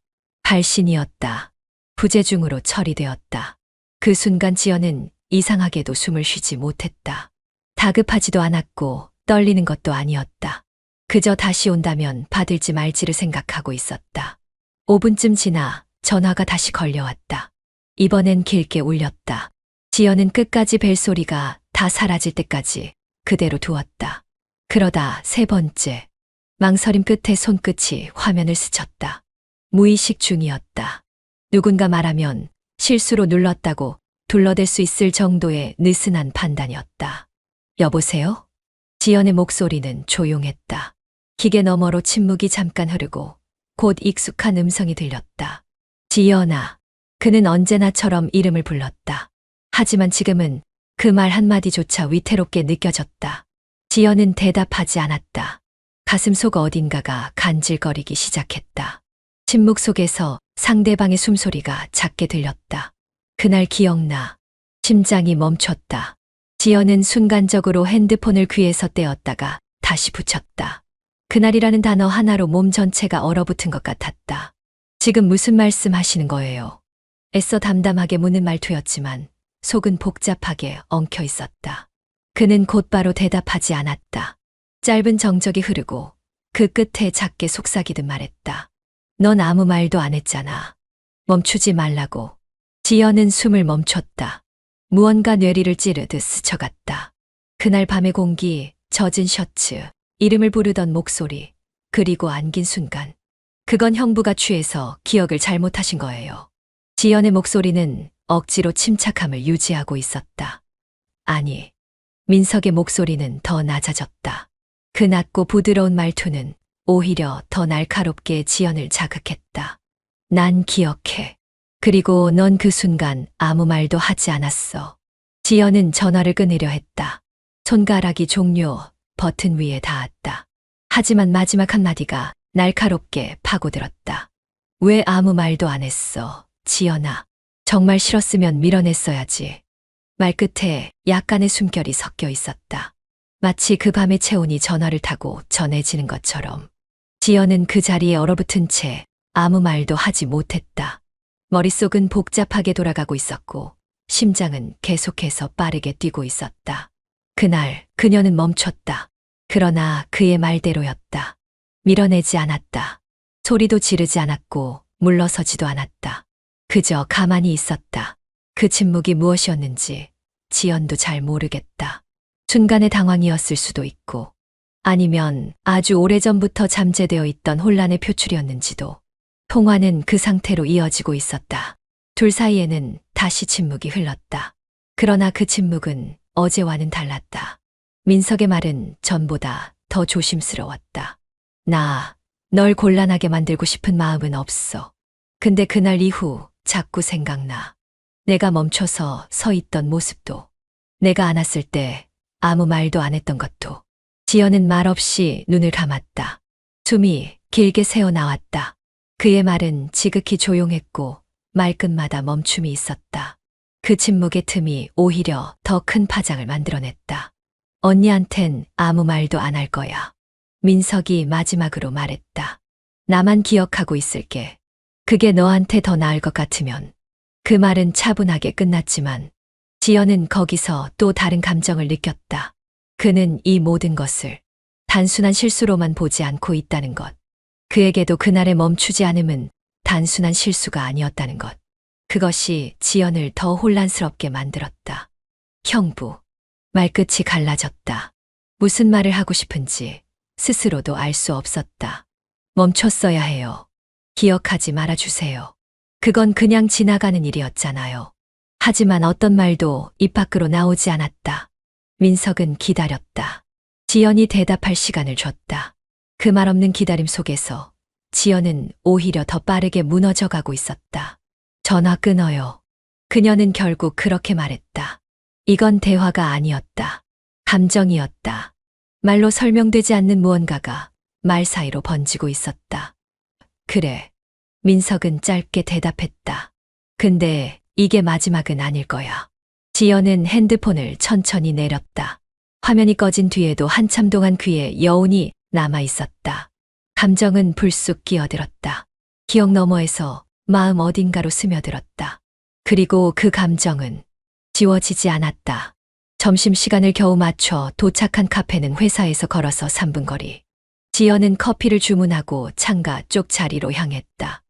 [SPEAKER 1] 발신이었다. 부재중으로 처리되었다. 그 순간 지연은 이상하게도 숨을 쉬지 못했다. 다급하지도 않았고 떨리는 것도 아니었다. 그저 다시 온다면 받을지 말지를 생각하고 있었다. 5분쯤 지나 전화가 다시 걸려왔다. 이번엔 길게 울렸다. 지연은 끝까지 벨소리가 다 사라질 때까지 그대로 두었다. 그러다 3번째. 망설임 끝에 손끝이 화면을 스쳤다. 무의식 중이었다. 누군가 말하면 실수로 눌렀다고 둘러댈 수 있을 정도의 느슨한 판단이었다. 여보세요? 지연의 목소리는 조용했다. 기계 너머로 침묵이 잠깐 흐르고 곧 익숙한 음성이 들렸다. 지연아. 그는 언제나처럼 이름을 불렀다. 하지만 지금은 그 말 한마디조차 위태롭게 느껴졌다. 지연은 대답하지 않았다. 가슴속 어딘가가 간질거리기 시작했다. 침묵 속에서 상대방의 숨소리가 작게 들렸다. 그날 기억나. 심장이 멈췄다. 지연은 순간적으로 핸드폰을 귀에서 떼었다가 다시 붙였다. 그날이라는 단어 하나로 몸 전체가 얼어붙은 것 같았다. 지금 무슨 말씀 하시는 거예요? 애써 담담하게 묻는 말투였지만 속은 복잡하게 엉켜 있었다. 그는 곧바로 대답하지 않았다. 짧은 정적이 흐르고 그 끝에 작게 속삭이듯 말했다. 넌 아무 말도 안 했잖아. 멈추지 말라고. 지연은 숨을 멈췄다. 무언가 뇌리를 찌르듯 스쳐갔다. 그날 밤의 공기, 젖은 셔츠, 이름을 부르던 목소리, 그리고 안긴 순간. 그건 형부가 취해서 기억을 잘못하신 거예요. 지연의 목소리는 억지로 침착함을 유지하고 있었다. 아니, 민석의 목소리는 더 낮아졌다. 그 낮고 부드러운 말투는 오히려 더 날카롭게 지연을 자극했다. 난 기억해. 그리고 넌 그 순간 아무 말도 하지 않았어. 지연은 전화를 끊으려 했다. 손가락이 종료 버튼 위에 닿았다. 하지만 마지막 한마디가 날카롭게 파고들었다. 왜 아무 말도 안 했어, 지연아. 정말 싫었으면 밀어냈어야지. 말끝에 약간의 숨결이 섞여 있었다. 마치 그 밤의 체온이 전화를 타고 전해지는 것처럼. 지연은 그 자리에 얼어붙은 채 아무 말도 하지 못했다. 머릿속은 복잡하게 돌아가고 있었고 심장은 계속해서 빠르게 뛰고 있었다. 그날 그녀는 멈췄다. 그러나 그의 말대로였다. 밀어내지 않았다. 소리도 지르지 않았고 물러서지도 않았다. 그저 가만히 있었다. 그 침묵이 무엇이었는지 지연도 잘 모르겠다. 순간의 당황이었을 수도 있고 아니면 아주 오래전부터 잠재되어 있던 혼란의 표출이었는지도. 통화는 그 상태로 이어지고 있었다. 둘 사이에는 다시 침묵이 흘렀다. 그러나 그 침묵은 어제와는 달랐다. 민석의 말은 전보다 더 조심스러웠다. 나, 널 곤란하게 만들고 싶은 마음은 없어. 근데 그날 이후 자꾸 생각나. 내가 멈춰서 서 있던 모습도. 내가 안았을 때 아무 말도 안 했던 것도. 지연은 말없이 눈을 감았다. 숨이 길게 새어나왔다. 그의 말은 지극히 조용했고 말끝마다 멈춤이 있었다. 그 침묵의 틈이 오히려 더 큰 파장을 만들어냈다. 언니한텐 아무 말도 안 할 거야. 민석이 마지막으로 말했다. 나만 기억하고 있을게. 그게 너한테 더 나을 것 같으면. 그 말은 차분하게 끝났지만 지연은 거기서 또 다른 감정을 느꼈다. 그는 이 모든 것을 단순한 실수로만 보지 않고 있다는 것. 그에게도 그날의 멈추지 않음은 단순한 실수가 아니었다는 것. 그것이 지연을 더 혼란스럽게 만들었다. 형부. 말끝이 갈라졌다. 무슨 말을 하고 싶은지 스스로도 알 수 없었다. 멈췄어야 해요. 기억하지 말아주세요. 그건 그냥 지나가는 일이었잖아요. 하지만 어떤 말도 입 밖으로 나오지 않았다. 민석은 기다렸다. 지연이 대답할 시간을 줬다. 그 말 없는 기다림 속에서 지연은 오히려 더 빠르게 무너져가고 있었다. 전화 끊어요. 그녀는 결국 그렇게 말했다. 이건 대화가 아니었다. 감정이었다. 말로 설명되지 않는 무언가가 말 사이로 번지고 있었다. 그래. 민석은 짧게 대답했다. 근데 이게 마지막은 아닐 거야. 지연은 핸드폰을 천천히 내렸다. 화면이 꺼진 뒤에도 한참 동안 귀에 여운이 남아 있었다. 감정은 불쑥 끼어들었다. 기억 너머에서 마음 어딘가로 스며들었다. 그리고 그 감정은 지워지지 않았다. 점심시간을 겨우 맞춰 도착한 카페는 회사에서 걸어서 3분 거리. 지연은 커피를 주문하고 창가 쪽 자리로 향했다.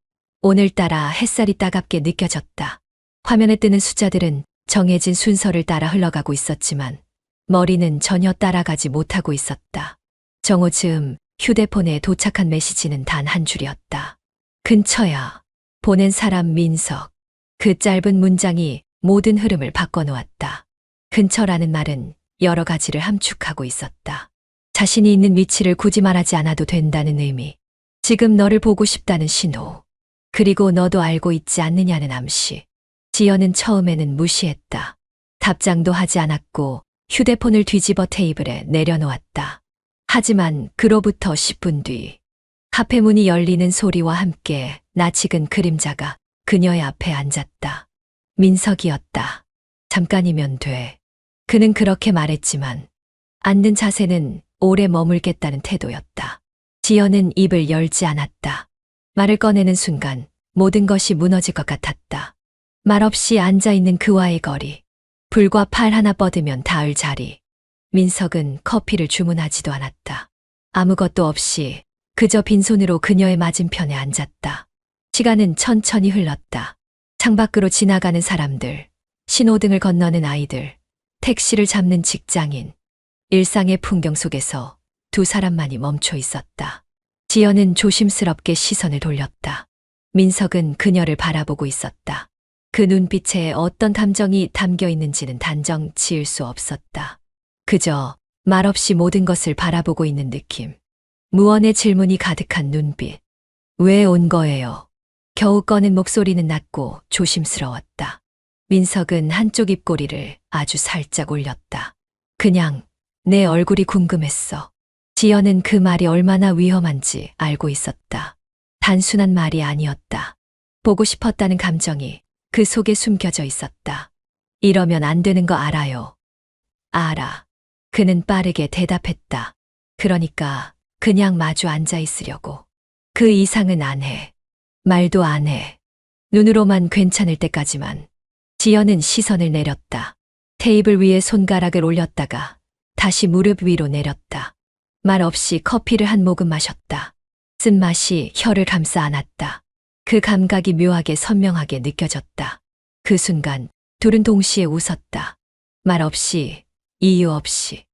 [SPEAKER 1] 오늘따라 햇살이 따갑게 느껴졌다. 화면에 뜨는 숫자들은 정해진 순서를 따라 흘러가고 있었지만 머리는 전혀 따라가지 못하고 있었다. 정오 즈음 휴대폰에 도착한 메시지는 단 한 줄이었다. 근처야. 보낸 사람 민석. 그 짧은 문장이 모든 흐름을 바꿔놓았다. 근처라는 말은 여러 가지를 함축하고 있었다. 자신이 있는 위치를 굳이 말하지 않아도 된다는 의미. 지금 너를 보고 싶다는 신호. 그리고 너도 알고 있지 않느냐는 암시. 지연은 처음에는 무시했다. 답장도 하지 않았고 휴대폰을 뒤집어 테이블에 내려놓았다. 하지만 그로부터 10분 뒤 카페 문이 열리는 소리와 함께 낯익은 그림자가 그녀의 앞에 앉았다. 민석이었다. 잠깐이면 돼. 그는 그렇게 말했지만 앉는 자세는 오래 머물겠다는 태도였다. 지연은 입을 열지 않았다. 말을 꺼내는 순간 모든 것이 무너질 것 같았다. 말없이 앉아있는 그와의 거리. 불과 팔 하나 뻗으면 닿을 자리. 민석은 커피를 주문하지도 않았다. 아무것도 없이 그저 빈손으로 그녀의 맞은편에 앉았다. 시간은 천천히 흘렀다. 창밖으로 지나가는 사람들, 신호등을 건너는 아이들, 택시를 잡는 직장인. 일상의 풍경 속에서 두 사람만이 멈춰 있었다. 지연은 조심스럽게 시선을 돌렸다. 민석은 그녀를 바라보고 있었다. 그 눈빛에 어떤 감정이 담겨 있는지는 단정 지을 수 없었다. 그저 말없이 모든 것을 바라보고 있는 느낌. 무언의 질문이 가득한 눈빛. 왜 온 거예요? 겨우 꺼낸 목소리는 낮고 조심스러웠다. 민석은 한쪽 입꼬리를 아주 살짝 올렸다. 그냥 내 얼굴이 궁금했어. 지연은 그 말이 얼마나 위험한지 알고 있었다. 단순한 말이 아니었다. 보고 싶었다는 감정이 그 속에 숨겨져 있었다. 이러면 안 되는 거 알아요. 알아. 그는 빠르게 대답했다. 그러니까 그냥 마주 앉아 있으려고. 그 이상은 안 해. 말도 안 해. 눈으로만 괜찮을 때까지만. 지연은 시선을 내렸다. 테이블 위에 손가락을 올렸다가 다시 무릎 위로 내렸다. 말 없이 커피를 한 모금 마셨다. 쓴맛이 혀를 감싸 안았다. 그 감각이 묘하게 선명하게 느껴졌다. 그 순간 둘은 동시에 웃었다. 말 없이, 이유 없이.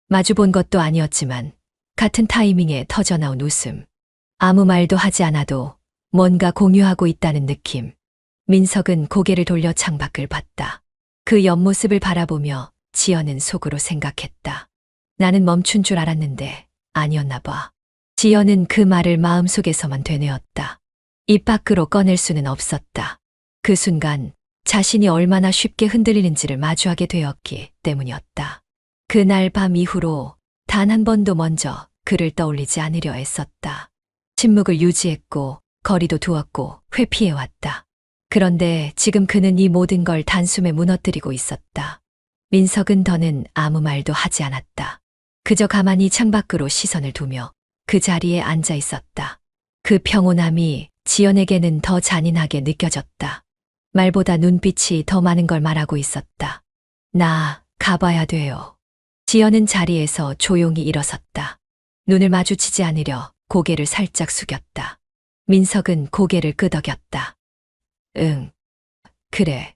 [SPEAKER 1] 마주본 것도 아니었지만 같은 타이밍에 터져나온 웃음. 아무 말도 하지 않아도 뭔가 공유하고 있다는 느낌. 민석은 고개를 돌려 창밖을 봤다. 그 옆모습을 바라보며 지연은 속으로 생각했다. 나는 멈춘 줄 알았는데 아니었나 봐. 지연은 그 말을 마음속에서만 되뇌었다. 입 밖으로 꺼낼 수는 없었다. 그 순간 자신이 얼마나 쉽게 흔들리는지를 마주하게 되었기 때문이었다. 그날 밤 이후로 단 한 번도 먼저 그를 떠올리지 않으려 애썼다. 침묵을 유지했고 거리도 두었고 회피해왔다. 그런데 지금 그는 이 모든 걸 단숨에 무너뜨리고 있었다. 민석은 더는 아무 말도 하지 않았다. 그저 가만히 창밖으로 시선을 두며 그 자리에 앉아 있었다. 그 평온함이 지연에게는 더 잔인하게 느껴졌다. 말보다 눈빛이 더 많은 걸 말하고 있었다. 나 가봐야 돼요. 지연은 자리에서 조용히 일어섰다. 눈을 마주치지 않으려 고개를 살짝 숙였다. 민석은 고개를 끄덕였다. 응, 그래.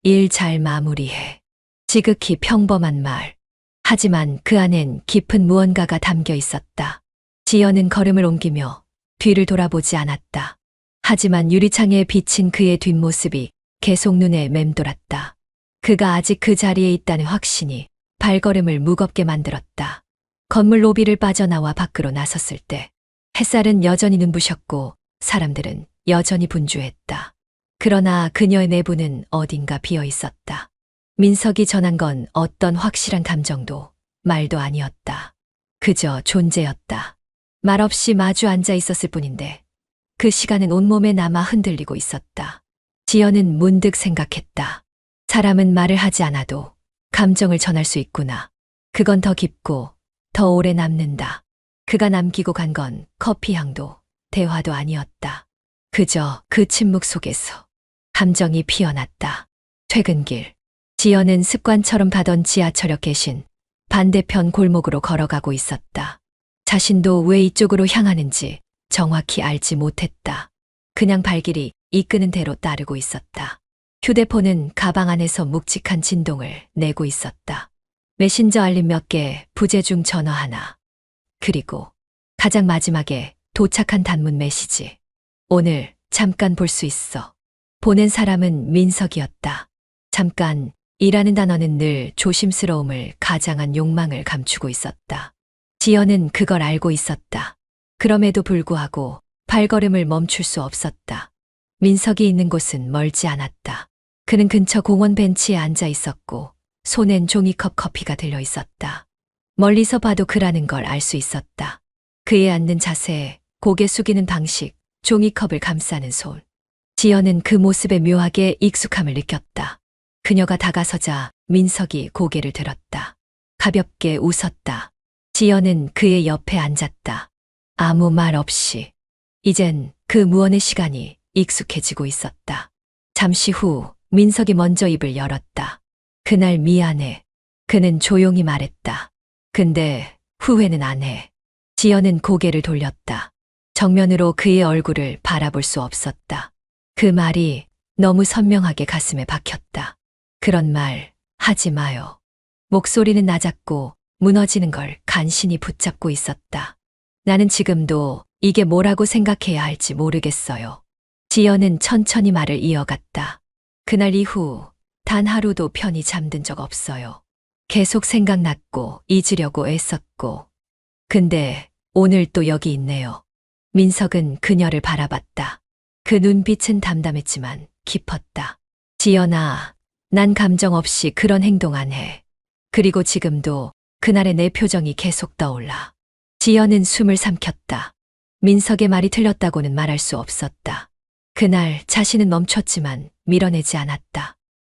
[SPEAKER 1] 일 잘 마무리해. 지극히 평범한 말. 하지만 그 안엔 깊은 무언가가 담겨 있었다. 지연은 걸음을 옮기며 뒤를 돌아보지 않았다. 하지만 유리창에 비친 그의 뒷모습이 계속 눈에 맴돌았다. 그가 아직 그 자리에 있다는 확신이 발걸음을 무겁게 만들었다. 건물 로비를 빠져나와 밖으로 나섰을 때 햇살은 여전히 눈부셨고 사람들은 여전히 분주했다. 그러나 그녀의 내부는 어딘가 비어 있었다. 민석이 전한 건 어떤 확실한 감정도 말도 아니었다. 그저 존재였다. 말없이 마주 앉아 있었을 뿐인데 그 시간은 온몸에 남아 흔들리고 있었다. 지연은 문득 생각했다. 사람은 말을 하지 않아도 감정을 전할 수 있구나. 그건 더 깊고 더 오래 남는다. 그가 남기고 간 건 커피 향도 대화도 아니었다. 그저 그 침묵 속에서 감정이 피어났다. 퇴근길. 지연은 습관처럼 가던 지하철역 계신 반대편 골목으로 걸어가고 있었다. 자신도 왜 이쪽으로 향하는지 정확히 알지 못했다. 그냥 발길이 이끄는 대로 따르고 있었다. 휴대폰은 가방 안에서 묵직한 진동을 내고 있었다. 메신저 알림 몇 개, 부재중 전화 하나. 그리고 가장 마지막에 도착한 단문 메시지. 오늘 잠깐 볼 수 있어. 보낸 사람은 민석이었다. 잠깐 이라는 단어는 늘 조심스러움을 가장한 욕망을 감추고 있었다. 지연은 그걸 알고 있었다. 그럼에도 불구하고 발걸음을 멈출 수 없었다. 민석이 있는 곳은 멀지 않았다. 그는 근처 공원 벤치에 앉아 있었고 손엔 종이컵 커피가 들려 있었다. 멀리서 봐도 그라는 걸 알 수 있었다. 그의 앉는 자세, 고개 숙이는 방식, 종이컵을 감싸는 손. 지연은 그 모습에 묘하게 익숙함을 느꼈다. 그녀가 다가서자 민석이 고개를 들었다. 가볍게 웃었다. 지연은 그의 옆에 앉았다. 아무 말 없이. 이젠 그 무언의 시간이 익숙해지고 있었다. 잠시 후 민석이 먼저 입을 열었다. 그날 미안해. 그는 조용히 말했다. 근데 후회는 안 해. 지연은 고개를 돌렸다. 정면으로 그의 얼굴을 바라볼 수 없었다. 그 말이 너무 선명하게 가슴에 박혔다. 그런 말 하지 마요. 목소리는 낮았고 무너지는 걸 간신히 붙잡고 있었다. 나는 지금도 이게 뭐라고 생각해야 할지 모르겠어요. 지연은 천천히 말을 이어갔다. 그날 이후 단 하루도 편히 잠든 적 없어요. 계속 생각났고 잊으려고 애썼고. 근데 오늘 또 여기 있네요. 민석은 그녀를 바라봤다. 그 눈빛은 담담했지만 깊었다. 지연아, 난 감정 없이 그런 행동 안 해. 그리고 지금도 그날의 내 표정이 계속 떠올라. 지연은 숨을 삼켰다. 민석의 말이 틀렸다고는 말할 수 없었다. 그날 자신은 멈췄지만 밀어내지 않았다.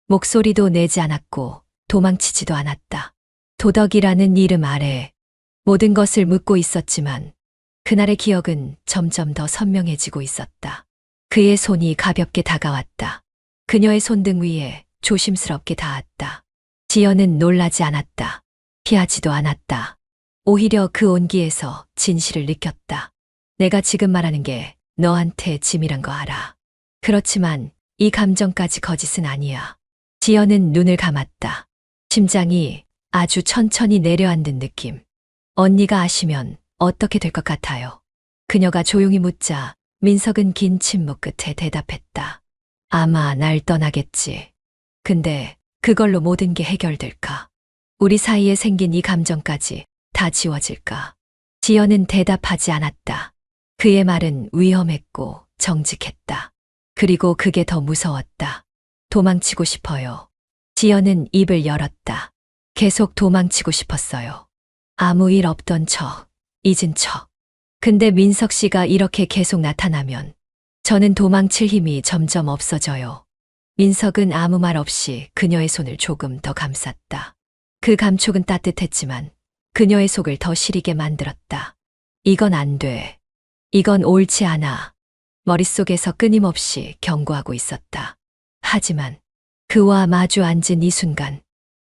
[SPEAKER 1] 목소리도 내지 않았고 도망치지도 않았다. 도덕이라는 이름 아래 모든 것을 묻고 있었지만 그날의 기억은 점점 더 선명해지고 있었다. 그의 손이 가볍게 다가왔다. 그녀의 손등 위에 조심스럽게 닿았다. 지연은 놀라지 않았다. 피하지도 않았다. 오히려 그 온기에서 진실을 느꼈다. 내가 지금 말하는 게 너한테 짐이란 거 알아. 그렇지만 이 감정까지 거짓은 아니야. 지연은 눈을 감았다. 심장이 아주 천천히 내려앉는 느낌. 언니가 아시면 어떻게 될 것 같아요? 그녀가 조용히 묻자 민석은 긴 침묵 끝에 대답했다. 아마 날 떠나겠지. 근데 그걸로 모든 게 해결될까? 우리 사이에 생긴 이 감정까지 다 지워질까? 지연은 대답하지 않았다. 그의 말은 위험했고 정직했다. 그리고 그게 더 무서웠다. 도망치고 싶어요. 지연은 입을 열었다. 계속 도망치고 싶었어요. 아무 일 없던 척, 잊은 척. 근데 민석 씨가 이렇게 계속 나타나면 저는 도망칠 힘이 점점 없어져요. 민석은 아무 말 없이 그녀의 손을 조금 더 감쌌다. 그 감촉은 따뜻했지만 그녀의 속을 더 시리게 만들었다. 이건 안 돼. 이건 옳지 않아. 머릿속에서 끊임없이 경고하고 있었다. 하지만 그와 마주 앉은 이 순간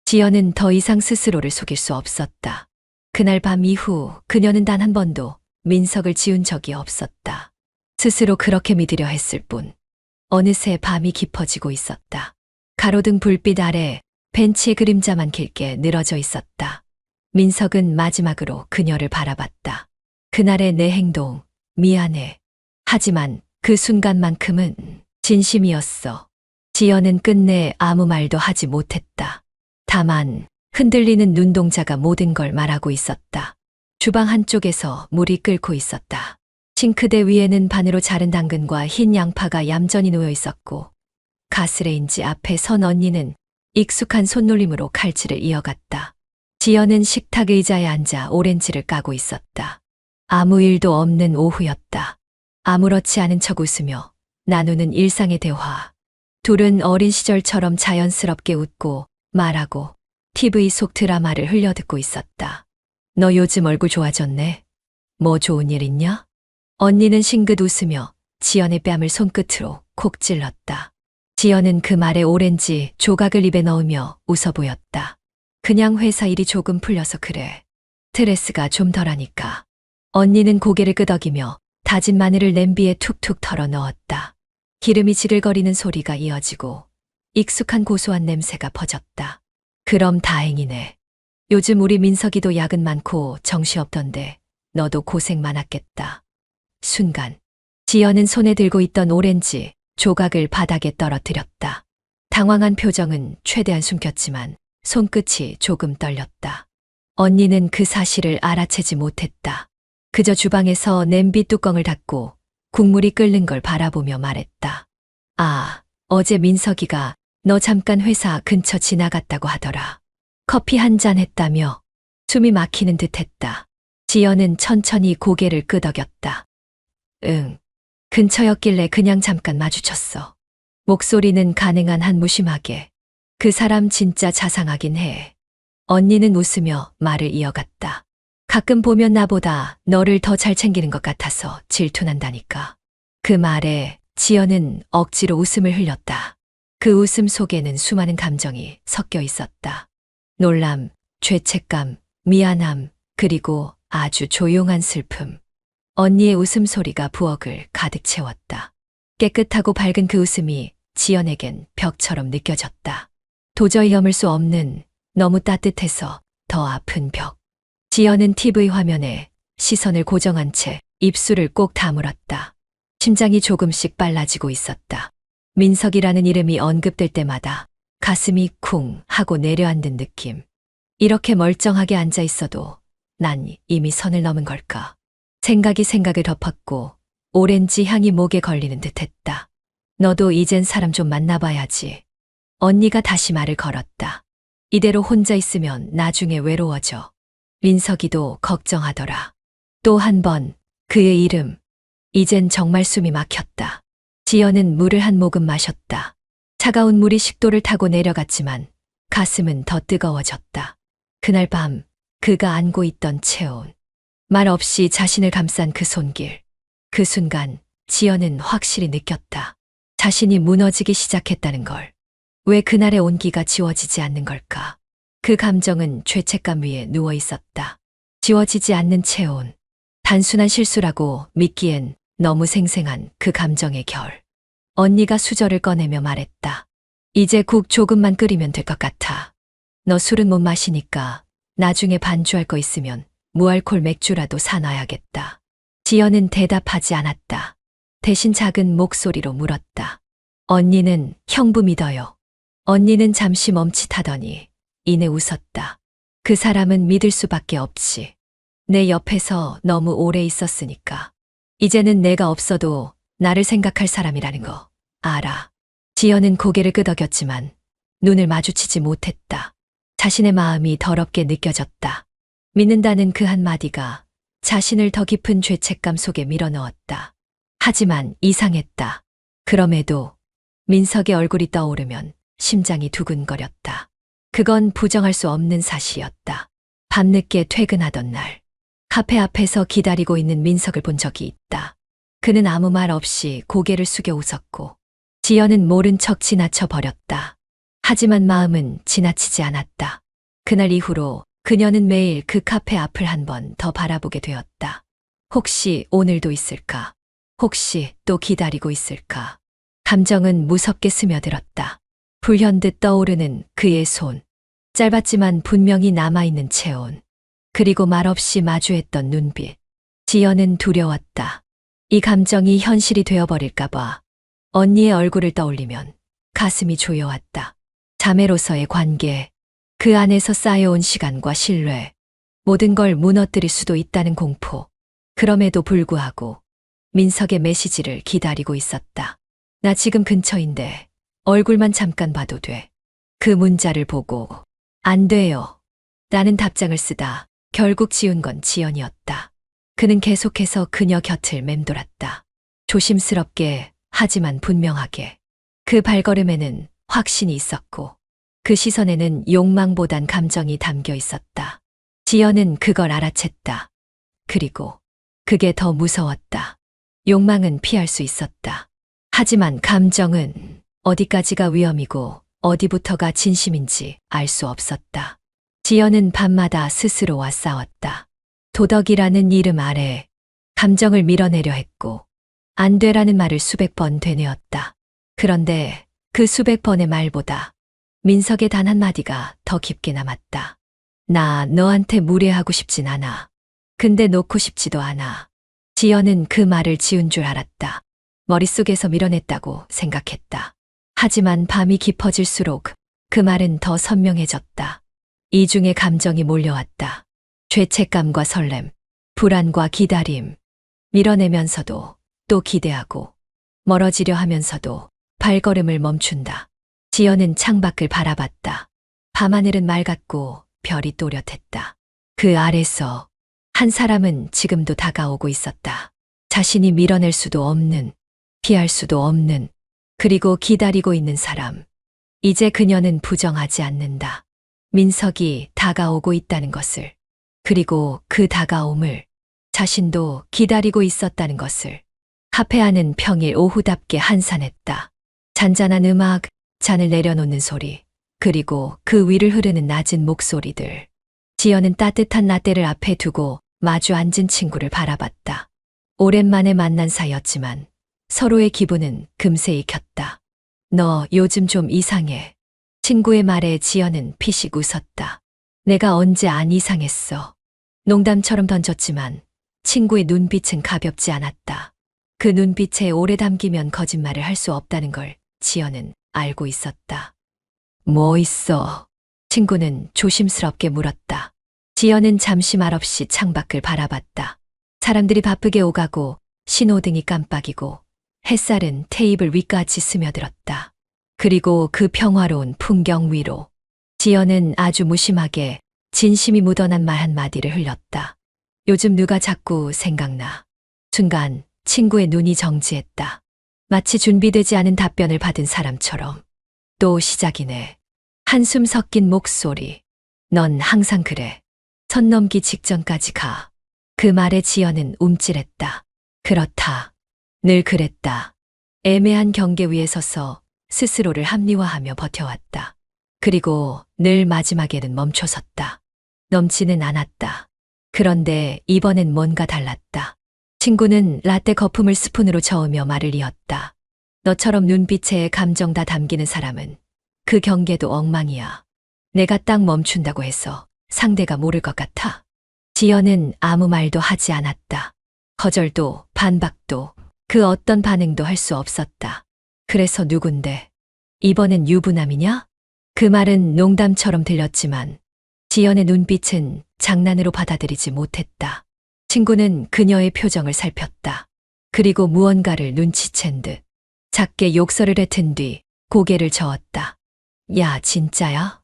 [SPEAKER 1] 지연은 더 이상 스스로를 속일 수 없었다. 그날 밤 이후 그녀는 단 한 번도 민석을 지운 적이 없었다. 스스로 그렇게 믿으려 했을 뿐 어느새 밤이 깊어지고 있었다. 가로등 불빛 아래 벤치의 그림자만 길게 늘어져 있었다. 민석은 마지막으로 그녀를 바라봤다. 그날의 내 행동, 미안해. 하지만 그 순간만큼은 진심이었어. 지연은 끝내 아무 말도 하지 못했다. 다만 흔들리는 눈동자가 모든 걸 말하고 있었다. 주방 한쪽에서 물이 끓고 있었다. 싱크대 위에는 반으로 자른 당근과 흰 양파가 얌전히 놓여 있었고 가스레인지 앞에 선 언니는 익숙한 손놀림으로 칼질을 이어갔다. 지연은 식탁 의자에 앉아 오렌지를 까고 있었다. 아무 일도 없는 오후였다. 아무렇지 않은 척 웃으며 나누는 일상의 대화. 둘은 어린 시절처럼 자연스럽게 웃고 말하고 TV 속 드라마를 흘려듣고 있었다. 너 요즘 얼굴 좋아졌네. 뭐 좋은 일 있냐? 언니는 싱긋 웃으며 지연의 뺨을 손끝으로 콕 찔렀다. 지연은 그 말에 오렌지 조각을 입에 넣으며 웃어 보였다. 그냥 회사 일이 조금 풀려서 그래. 스트레스가 좀 덜하니까. 언니는 고개를 끄덕이며 다진 마늘을 냄비에 툭툭 털어 넣었다. 기름이 지글거리는 소리가 이어지고 익숙한 고소한 냄새가 퍼졌다. 그럼 다행이네. 요즘 우리 민석이도 야근 많고 정신없던데 너도 고생 많았겠다. 순간 지연은 손에 들고 있던 오렌지 조각을 바닥에 떨어뜨렸다. 당황한 표정은 최대한 숨겼지만 손끝이 조금 떨렸다. 언니는 그 사실을 알아채지 못했다. 그저 주방에서 냄비 뚜껑을 닫고 국물이 끓는 걸 바라보며 말했다. 아, 어제 민석이가 너 잠깐 회사 근처 지나갔다고 하더라. 커피 한 잔 했다며. 숨이 막히는 듯 했다. 지연은 천천히 고개를 끄덕였다. 응. 근처였길래 그냥 잠깐 마주쳤어. 목소리는 가능한 한 무심하게. 그 사람 진짜 자상하긴 해. 언니는 웃으며 말을 이어갔다. 가끔 보면 나보다 너를 더 잘 챙기는 것 같아서 질투난다니까. 그 말에 지연은 억지로 웃음을 흘렸다. 그 웃음 속에는 수많은 감정이 섞여 있었다. 놀람, 죄책감, 미안함, 그리고 아주 조용한 슬픔. 언니의 웃음소리가 부엌을 가득 채웠다. 깨끗하고 밝은 그 웃음이 지연에겐 벽처럼 느껴졌다. 도저히 넘을 수 없는, 너무 따뜻해서 더 아픈 벽. 지연은 TV 화면에 시선을 고정한 채 입술을 꼭 다물었다. 심장이 조금씩 빨라지고 있었다. 민석이라는 이름이 언급될 때마다 가슴이 쿵 하고 내려앉는 느낌. 이렇게 멀쩡하게 앉아 있어도 난 이미 선을 넘은 걸까? 생각이 생각을 덮었고 오렌지 향이 목에 걸리는 듯 했다. 너도 이젠 사람 좀 만나봐야지. 언니가 다시 말을 걸었다. 이대로 혼자 있으면 나중에 외로워져. 민석이도 걱정하더라. 또 한 번 그의 이름. 이젠 정말 숨이 막혔다. 지연은 물을 한 모금 마셨다. 차가운 물이 식도를 타고 내려갔지만 가슴은 더 뜨거워졌다. 그날 밤 그가 안고 있던 체온. 말 없이 자신을 감싼 그 손길. 그 순간 지연은 확실히 느꼈다. 자신이 무너지기 시작했다는 걸. 왜 그날의 온기가 지워지지 않는 걸까? 그 감정은 죄책감 위에 누워 있었다. 지워지지 않는 체온. 단순한 실수라고 믿기엔 너무 생생한 그 감정의 결. 언니가 수저를 꺼내며 말했다. 이제 국 조금만 끓이면 될 것 같아. 너 술은 못 마시니까 나중에 반주할 거 있으면 무알콜 맥주라도 사놔야겠다. 지연은 대답하지 않았다. 대신 작은 목소리로 물었다. 언니는 형부 믿어요. 언니는 잠시 멈칫하더니 이내 웃었다. 그 사람은 믿을 수밖에 없지. 내 옆에서 너무 오래 있었으니까. 이제는 내가 없어도 나를 생각할 사람이라는 거 알아. 지연은 고개를 끄덕였지만 눈을 마주치지 못했다. 자신의 마음이 더럽게 느껴졌다. 믿는다는 그 한마디가 자신을 더 깊은 죄책감 속에 밀어넣었다. 하지만 이상했다. 그럼에도 민석의 얼굴이 떠오르면 심장이 두근거렸다. 그건 부정할 수 없는 사실이었다. 밤늦게 퇴근하던 날, 카페 앞에서 기다리고 있는 민석을 본 적이 있다. 그는 아무 말 없이 고개를 숙여 웃었고, 지연은 모른 척 지나쳐 버렸다. 하지만 마음은 지나치지 않았다. 그날 이후로 그녀는 매일 그 카페 앞을 한 번 더 바라보게 되었다. 혹시 오늘도 있을까? 혹시 또 기다리고 있을까? 감정은 무섭게 스며들었다. 불현듯 떠오르는 그의 손. 짧았지만 분명히 남아있는 체온. 그리고 말없이 마주했던 눈빛. 지연은 두려웠다. 이 감정이 현실이 되어버릴까봐. 언니의 얼굴을 떠올리면 가슴이 조여왔다. 자매로서의 관계, 그 안에서 쌓여온 시간과 신뢰, 모든 걸 무너뜨릴 수도 있다는 공포. 그럼에도 불구하고 민석의 메시지를 기다리고 있었다. 나 지금 근처인데 얼굴만 잠깐 봐도 돼. 그 문자를 보고 안 돼요. 라는 답장을 쓰다 결국 지운 건 지연이었다. 그는 계속해서 그녀 곁을 맴돌았다. 조심스럽게 하지만 분명하게. 그 발걸음에는 확신이 있었고 그 시선에는 욕망보단 감정이 담겨 있었다. 지연은 그걸 알아챘다. 그리고 그게 더 무서웠다. 욕망은 피할 수 있었다. 하지만 감정은 어디까지가 위험이고 어디부터가 진심인지 알 수 없었다. 지연은 밤마다 스스로와 싸웠다. 도덕이라는 이름 아래 감정을 밀어내려 했고 안 되라는 말을 수백 번 되뇌었다. 그런데 그 수백 번의 말보다 민석의 단 한마디가 더 깊게 남았다. 나 너한테 무례하고 싶진 않아. 근데 놓고 싶지도 않아. 지연은 그 말을 지운 줄 알았다. 머릿속에서 밀어냈다고 생각했다. 하지만 밤이 깊어질수록 그 말은 더 선명해졌다. 이중의 감정이 몰려왔다. 죄책감과 설렘, 불안과 기다림. 밀어내면서도 또 기대하고 멀어지려 하면서도 발걸음을 멈춘다. 지연은 창밖을 바라봤다. 밤하늘은 맑았고 별이 또렷했다. 그 아래서 한 사람은 지금도 다가오고 있었다. 자신이 밀어낼 수도 없는, 피할 수도 없는, 그리고 기다리고 있는 사람. 이제 그녀는 부정하지 않는다. 민석이 다가오고 있다는 것을, 그리고 그 다가옴을 자신도 기다리고 있었다는 것을. 카페 안은 평일 오후답게 한산했다. 잔잔한 음악, 잔을 내려놓는 소리, 그리고 그 위를 흐르는 낮은 목소리들. 지연은 따뜻한 라떼를 앞에 두고 마주 앉은 친구를 바라봤다. 오랜만에 만난 사이였지만 서로의 기분은 금세 익혔다. 너 요즘 좀 이상해. 친구의 말에 지연은 피식 웃었다. 내가 언제 안 이상했어. 농담처럼 던졌지만 친구의 눈빛은 가볍지 않았다. 그 눈빛에 오래 담기면 거짓말을 할 수 없다는 걸 지연은 알고 있었다. 뭐 있어? 친구는 조심스럽게 물었다. 지연은 잠시 말없이 창밖을 바라봤다. 사람들이 바쁘게 오가고 신호등이 깜빡이고 햇살은 테이블 위까지 스며들었다. 그리고 그 평화로운 풍경 위로 지연은 아주 무심하게 진심이 묻어난 말 한마디를 흘렸다. 요즘 누가 자꾸 생각나. 순간 친구의 눈이 정지했다. 마치 준비되지 않은 답변을 받은 사람처럼. 또 시작이네. 한숨 섞인 목소리. 넌 항상 그래. 선 넘기 직전까지 가. 그 말에 지연은 움찔했다. 그렇다. 늘 그랬다. 애매한 경계 위에 서서 스스로를 합리화하며 버텨왔다. 그리고 늘 마지막에는 멈춰섰다. 넘지는 않았다. 그런데 이번엔 뭔가 달랐다. 친구는 라떼 거품을 스푼으로 저으며 말을 이었다. 너처럼 눈빛에 감정 다 담기는 사람은 그 경계도 엉망이야. 내가 딱 멈춘다고 해서 상대가 모를 것 같아. 지연은 아무 말도 하지 않았다. 거절도 반박도 그 어떤 반응도 할 수 없었다. 그래서 누군데? 이번엔 유부남이냐? 그 말은 농담처럼 들렸지만 지연의 눈빛은 장난으로 받아들이지 못했다. 친구는 그녀의 표정을 살폈다. 그리고 무언가를 눈치챈 듯 작게 욕설을 뱉은 뒤 고개를 저었다. 야, 진짜야?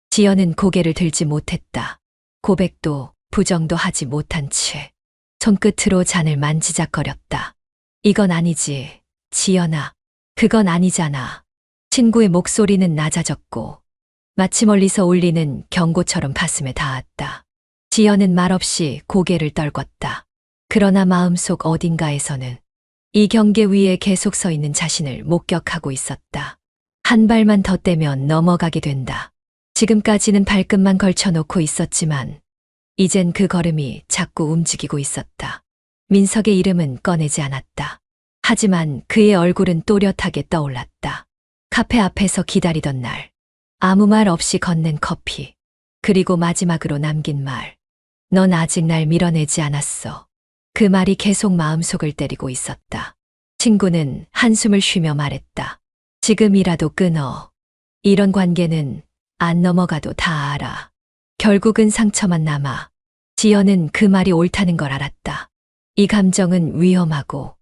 [SPEAKER 1] 지연은 고개를 들지 못했다. 고백도 부정도 하지 못한 채 손끝으로 잔을 만지작거렸다. 이건 아니지, 지연아. 그건 아니잖아. 친구의 목소리는 낮아졌고 마치 멀리서 울리는 경고처럼 가슴에 닿았다. 지연은 말없이 고개를 떨궜다. 그러나 마음속 어딘가에서는 이 경계 위에 계속 서 있는 자신을 목격하고 있었다. 한 발만 더 떼면 넘어가게 된다. 지금까지는 발끝만 걸쳐놓고 있었지만 이젠 그 걸음이 자꾸 움직이고 있었다. 민석의 이름은 꺼내지 않았다. 하지만 그의 얼굴은 또렷하게 떠올랐다. 카페 앞에서 기다리던 날, 아무 말 없이 건넨 커피, 그리고 마지막으로 남긴 말. 넌 아직 날 밀어내지 않았어. 그 말이 계속 마음속을 때리고 있었다. 친구는 한숨을 쉬며 말했다. 지금이라도 끊어. 이런 관계는 안 넘어가도 다 알아. 결국은 상처만 남아. 지연은 그 말이 옳다는 걸 알았다. 이 감정은 위험하고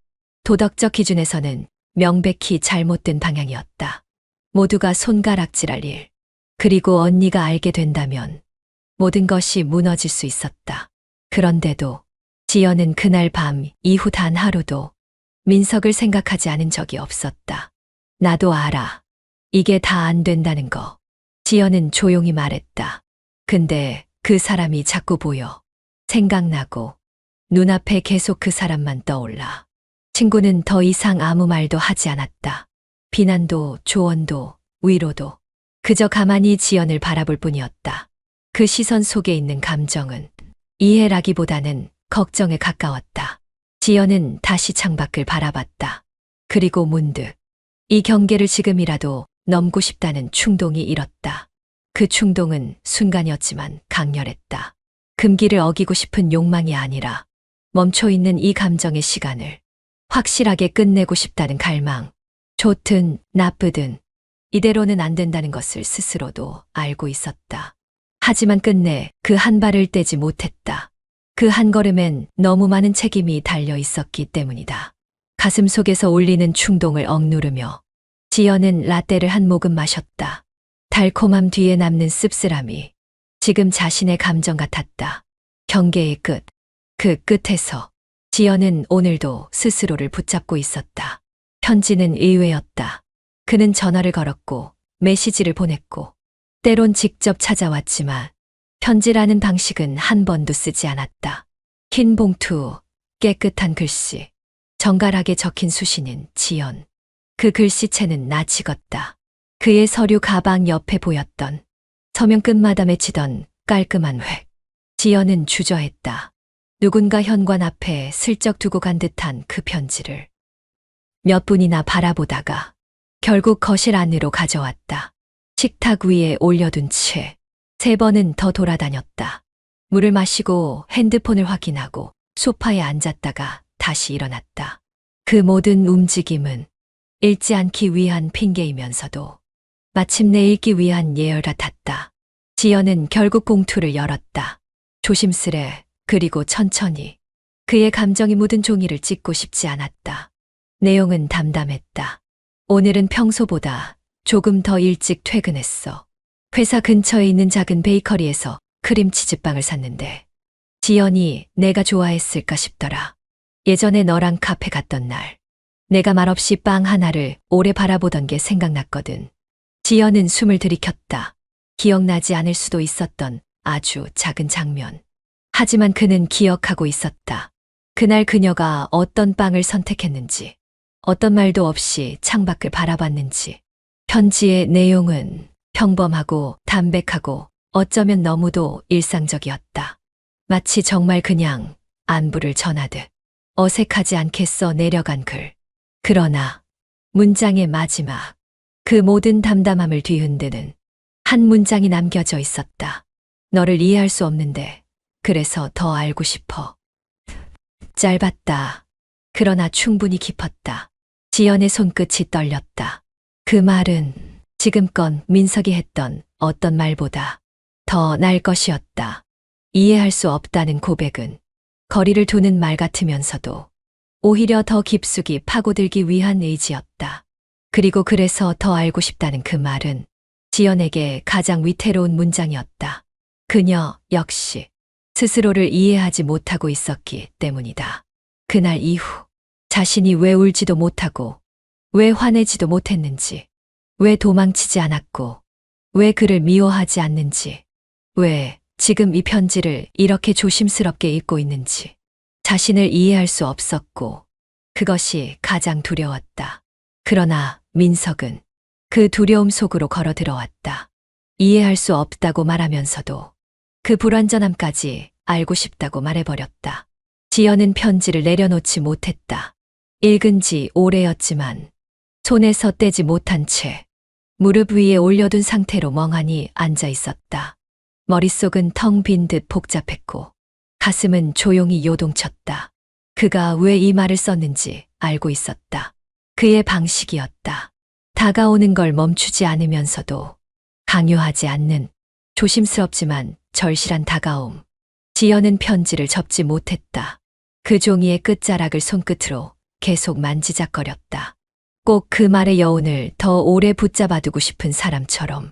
[SPEAKER 1] 도덕적 기준에서는 명백히 잘못된 방향이었다. 모두가 손가락질할 일. 그리고 언니가 알게 된다면 모든 것이 무너질 수 있었다. 그런데도 지연은 그날 밤 이후 단 하루도 민석을 생각하지 않은 적이 없었다. 나도 알아. 이게 다 안 된다는 거. 지연은 조용히 말했다. 근데 그 사람이 자꾸 보여. 생각나고 눈앞에 계속 그 사람만 떠올라. 친구는 더 이상 아무 말도 하지 않았다. 비난도 조언도 위로도 그저 가만히 지연을 바라볼 뿐이었다. 그 시선 속에 있는 감정은 이해라기보다는 걱정에 가까웠다. 지연은 다시 창밖을 바라봤다. 그리고 문득 이 경계를 지금이라도 넘고 싶다는 충동이 일었다. 그 충동은 순간이었지만 강렬했다. 금기를 어기고 싶은 욕망이 아니라 멈춰있는 이 감정의 시간을 확실하게 끝내고 싶다는 갈망. 좋든 나쁘든 이대로는 안 된다는 것을 스스로도 알고 있었다. 하지만 끝내 그 한 발을 떼지 못했다. 그 한 걸음엔 너무 많은 책임이 달려 있었기 때문이다. 가슴 속에서 울리는 충동을 억누르며 지연은 라떼를 한 모금 마셨다. 달콤함 뒤에 남는 씁쓸함이 지금 자신의 감정 같았다. 경계의 끝, 그 끝에서 지연은 오늘도 스스로를 붙잡고 있었다. 편지는 의외였다. 그는 전화를 걸었고 메시지를 보냈고 때론 직접 찾아왔지만 편지라는 방식은 한 번도 쓰지 않았다. 흰 봉투, 깨끗한 글씨, 정갈하게 적힌 수신인 지연. 그 글씨체는 낯익었다. 그의 서류 가방 옆에 보였던 서명 끝마다 맺히던 깔끔한 획. 지연은 주저했다. 누군가 현관 앞에 슬쩍 두고 간 듯한 그 편지를 몇 분이나 바라보다가 결국 거실 안으로 가져왔다. 식탁 위에 올려둔 채 3번은 더 돌아다녔다. 물을 마시고 핸드폰을 확인하고 소파에 앉았다가 다시 일어났다. 그 모든 움직임은 읽지 않기 위한 핑계이면서도 마침내 읽기 위한 예열 같았다. 지연은 결국 봉투를 열었다. 조심스레, 그리고 천천히. 그의 감정이 묻은 종이를 찢고 싶지 않았다. 내용은 담담했다. 오늘은 평소보다 조금 더 일찍 퇴근했어. 회사 근처에 있는 작은 베이커리에서 크림치즈빵을 샀는데 지연이 내가 좋아했을까 싶더라. 예전에 너랑 카페 갔던 날 내가 말없이 빵 하나를 오래 바라보던 게 생각났거든. 지연은 숨을 들이켰다. 기억나지 않을 수도 있었던 아주 작은 장면. 하지만 그는 기억하고 있었다. 그날 그녀가 어떤 빵을 선택했는지, 어떤 말도 없이 창밖을 바라봤는지. 편지의 내용은 평범하고 담백하고 어쩌면 너무도 일상적이었다. 마치 정말 그냥 안부를 전하듯 어색하지 않게 써 내려간 글. 그러나 문장의 마지막, 그 모든 담담함을 뒤흔드는 한 문장이 남겨져 있었다. 너를 이해할 수 없는데 그래서 더 알고 싶어. 짧았다. 그러나 충분히 깊었다. 지연의 손끝이 떨렸다. 그 말은 지금껏 민석이 했던 어떤 말보다 더 날 것이었다. 이해할 수 없다는 고백은 거리를 두는 말 같으면서도 오히려 더 깊숙이 파고들기 위한 의지였다. 그리고 그래서 더 알고 싶다는 그 말은 지연에게 가장 위태로운 문장이었다. 그녀 역시 스스로를 이해하지 못하고 있었기 때문이다. 그날 이후 자신이 왜 울지도 못하고 왜 화내지도 못했는지, 왜 도망치지 않았고 왜 그를 미워하지 않는지, 왜 지금 이 편지를 이렇게 조심스럽게 읽고 있는지 자신을 이해할 수 없었고 그것이 가장 두려웠다. 그러나 민석은 그 두려움 속으로 걸어 들어왔다. 이해할 수 없다고 말하면서도 그 불완전함까지 알고 싶다고 말해버렸다. 지연은 편지를 내려놓지 못했다. 읽은 지 오래였지만 손에서 떼지 못한 채 무릎 위에 올려둔 상태로 멍하니 앉아 있었다. 머릿속은 텅 빈 듯 복잡했고 가슴은 조용히 요동쳤다. 그가 왜 이 말을 썼는지 알고 있었다. 그의 방식이었다. 다가오는 걸 멈추지 않으면서도 강요하지 않는 조심스럽지만 절실한 다가옴. 지연은 편지를 접지 못했다. 그 종이의 끝자락을 손끝으로 계속 만지작거렸다. 꼭 그 말의 여운을 더 오래 붙잡아두고 싶은 사람처럼.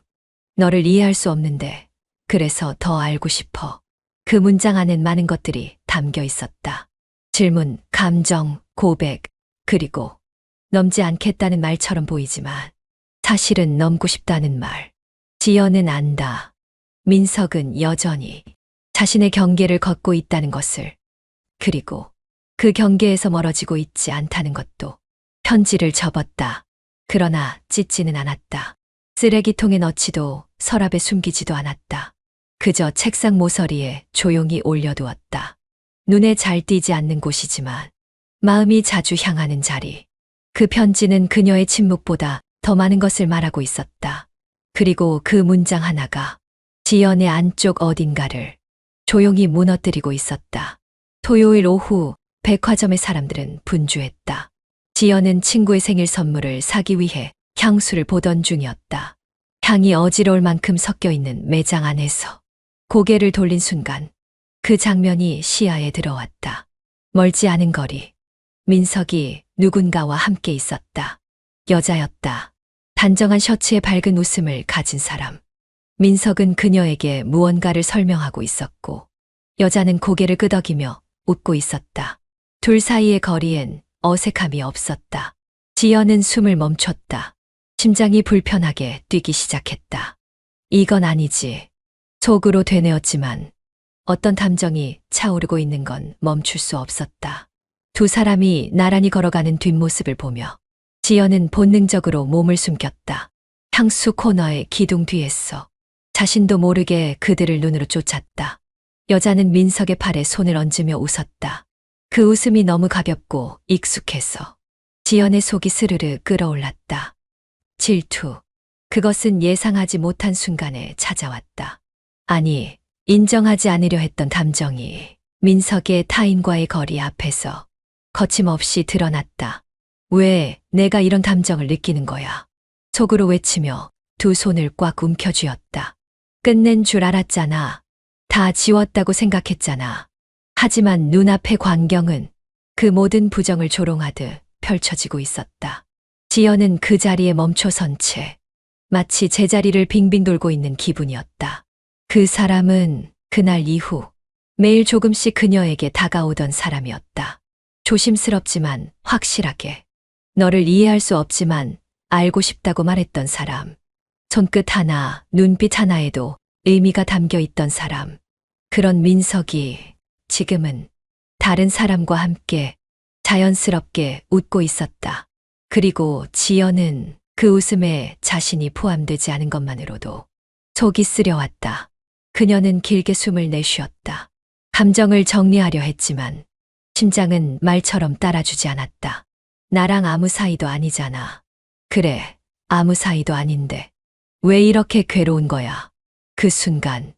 [SPEAKER 1] 너를 이해할 수 없는데 그래서 더 알고 싶어. 그 문장 안엔 많은 것들이 담겨 있었다. 질문, 감정, 고백, 그리고 넘지 않겠다는 말처럼 보이지만 사실은 넘고 싶다는 말. 지연은 안다. 민석은 여전히 자신의 경계를 걷고 있다는 것을, 그리고 그 경계에서 멀어지고 있지 않다는 것도. 편지를 접었다. 그러나 찢지는 않았다. 쓰레기통에 넣지도 서랍에 숨기지도 않았다. 그저 책상 모서리에 조용히 올려두었다. 눈에 잘 띄지 않는 곳이지만 마음이 자주 향하는 자리. 그 편지는 그녀의 침묵보다 더 많은 것을 말하고 있었다. 그리고 그 문장 하나가 지연의 안쪽 어딘가를 조용히 무너뜨리고 있었다. 토요일 오후 백화점의 사람들은 분주했다. 지연은 친구의 생일 선물을 사기 위해 향수를 보던 중이었다. 향이 어지러울 만큼 섞여 있는 매장 안에서 고개를 돌린 순간 그 장면이 시야에 들어왔다. 멀지 않은 거리. 민석이 누군가와 함께 있었다. 여자였다. 단정한 셔츠에 밝은 웃음을 가진 사람. 민석은 그녀에게 무언가를 설명하고 있었고 여자는 고개를 끄덕이며 웃고 있었다. 둘 사이의 거리엔 어색함이 없었다. 지연은 숨을 멈췄다. 심장이 불편하게 뛰기 시작했다. 이건 아니지. 속으로 되뇌었지만 어떤 감정이 차오르고 있는 건 멈출 수 없었다. 두 사람이 나란히 걸어가는 뒷모습을 보며 지연은 본능적으로 몸을 숨겼다. 향수 코너의 기둥 뒤에서 자신도 모르게 그들을 눈으로 쫓았다. 여자는 민석의 팔에 손을 얹으며 웃었다. 그 웃음이 너무 가볍고 익숙해서 지연의 속이 스르르 끓어올랐다. 질투. 그것은 예상하지 못한 순간에 찾아왔다. 아니, 인정하지 않으려 했던 감정이 민석의 타인과의 거리 앞에서 거침없이 드러났다. 왜 내가 이런 감정을 느끼는 거야? 속으로 외치며 두 손을 꽉 움켜쥐었다. 끝낸 줄 알았잖아. 다 지웠다고 생각했잖아. 하지만 눈앞의 광경은 그 모든 부정을 조롱하듯 펼쳐지고 있었다. 지연은 그 자리에 멈춰선 채 마치 제자리를 빙빙 돌고 있는 기분이었다. 그 사람은 그날 이후 매일 조금씩 그녀에게 다가오던 사람이었다. 조심스럽지만 확실하게. 너를 이해할 수 없지만 알고 싶다고 말했던 사람. 손끝 하나, 눈빛 하나에도 의미가 담겨 있던 사람. 그런 민석이 지금은 다른 사람과 함께 자연스럽게 웃고 있었다. 그리고 지연은 그 웃음에 자신이 포함되지 않은 것만으로도 속이 쓰려왔다. 그녀는 길게 숨을 내쉬었다. 감정을 정리하려 했지만 심장은 말처럼 따라주지 않았다. 나랑 아무 사이도 아니잖아. 그래, 아무 사이도 아닌데 왜 이렇게 괴로운 거야? 그 순간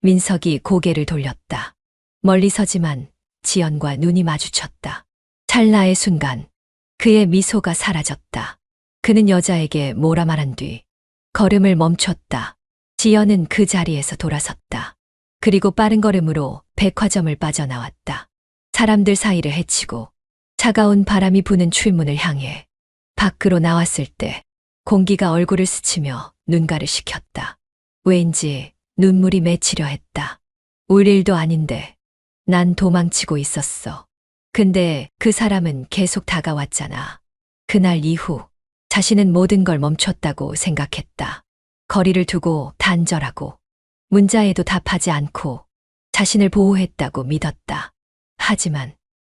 [SPEAKER 1] 민석이 고개를 돌렸다. 멀리서지만 지연과 눈이 마주쳤다. 찰나의 순간 그의 미소가 사라졌다. 그는 여자에게 뭐라 말한 뒤 걸음을 멈췄다. 지연은 그 자리에서 돌아섰다. 그리고 빠른 걸음으로 백화점을 빠져나왔다. 사람들 사이를 헤치고 차가운 바람이 부는 출문을 향해 밖으로 나왔을 때 공기가 얼굴을 스치며 눈가를 식혔다. 왠지 눈물이 맺히려 했다. 울 일도 아닌데 난 도망치고 있었어. 근데 그 사람은 계속 다가왔잖아. 그날 이후 자신은 모든 걸 멈췄다고 생각했다. 거리를 두고 단절하고 문자에도 답하지 않고 자신을 보호했다고 믿었다. 하지만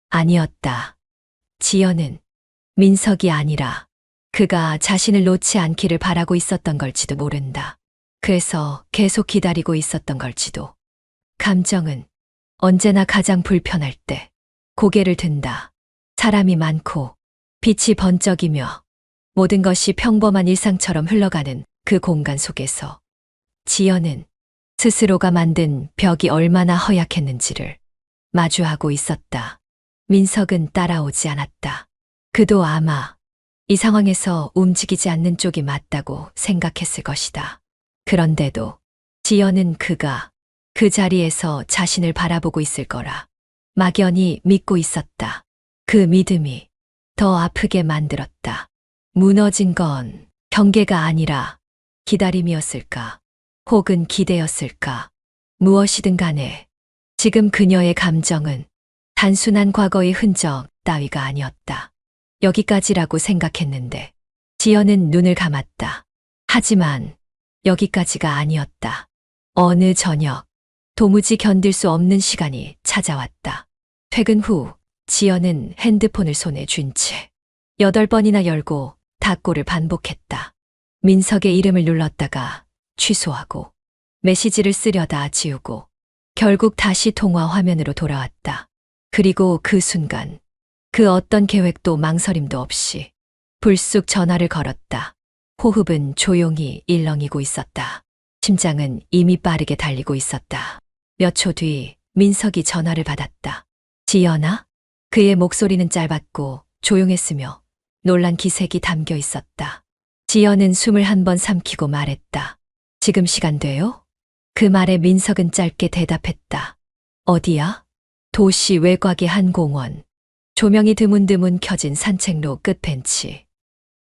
[SPEAKER 1] 아니었다. 지연은 민석이 아니라 그가 자신을 놓지 않기를 바라고 있었던 걸지도 모른다. 그래서 계속 기다리고 있었던 걸지도. 감정은 언제나 가장 불편할 때 고개를 든다. 사람이 많고 빛이 번쩍이며 모든 것이 평범한 일상처럼 흘러가는 그 공간 속에서 지연은 스스로가 만든 벽이 얼마나 허약했는지를 마주하고 있었다. 민석은 따라오지 않았다. 그도 아마 이 상황에서 움직이지 않는 쪽이 맞다고 생각했을 것이다. 그런데도 지연은 그가 그 자리에서 자신을 바라보고 있을 거라 막연히 믿고 있었다. 그 믿음이 더 아프게 만들었다. 무너진 건 경계가 아니라 기다림이었을까? 혹은 기대였을까? 무엇이든 간에 지금 그녀의 감정은 단순한 과거의 흔적 따위가 아니었다. 여기까지라고 생각했는데 지연은 눈을 감았다. 하지만 여기까지가 아니었다. 어느 저녁 도무지 견딜 수 없는 시간이 찾아왔다. 퇴근 후 지연은 핸드폰을 손에 쥔 채 8번이나 열고 닫고를 반복했다. 민석의 이름을 눌렀다가 취소하고 메시지를 쓰려다 지우고 결국 다시 통화 화면으로 돌아왔다. 그리고 그 순간 그 어떤 계획도 망설임도 없이 불쑥 전화를 걸었다. 호흡은 조용히 일렁이고 있었다. 심장은 이미 빠르게 달리고 있었다. 몇 초 뒤 민석이 전화를 받았다. 지연아? 그의 목소리는 짧았고 조용했으며 놀란 기색이 담겨 있었다. 지연은 숨을 한 번 삼키고 말했다. 지금 시간 돼요? 그 말에 민석은 짧게 대답했다. 어디야? 도시 외곽의 한 공원. 조명이 드문드문 켜진 산책로 끝 벤치.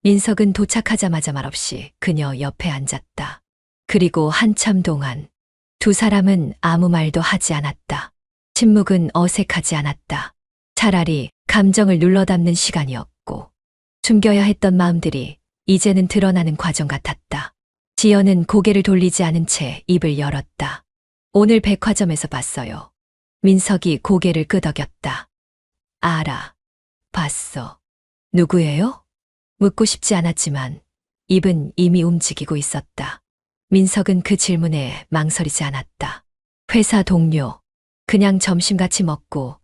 [SPEAKER 1] 민석은 도착하자마자 말없이 그녀 옆에 앉았다. 그리고 한참 동안 두 사람은 아무 말도 하지 않았다. 침묵은 어색하지 않았다. 차라리 감정을 눌러담는 시간이었고 숨겨야 했던 마음들이 이제는 드러나는 과정 같았다. 지연은 고개를 돌리지 않은 채 입을 열었다. 오늘 백화점에서 봤어요. 민석이 고개를 끄덕였다. 알아. 봤어. 누구예요? 묻고 싶지 않았지만 입은 이미 움직이고 있었다. 민석은 그 질문에 망설이지 않았다. 회사 동료. 그냥 점심 같이 먹고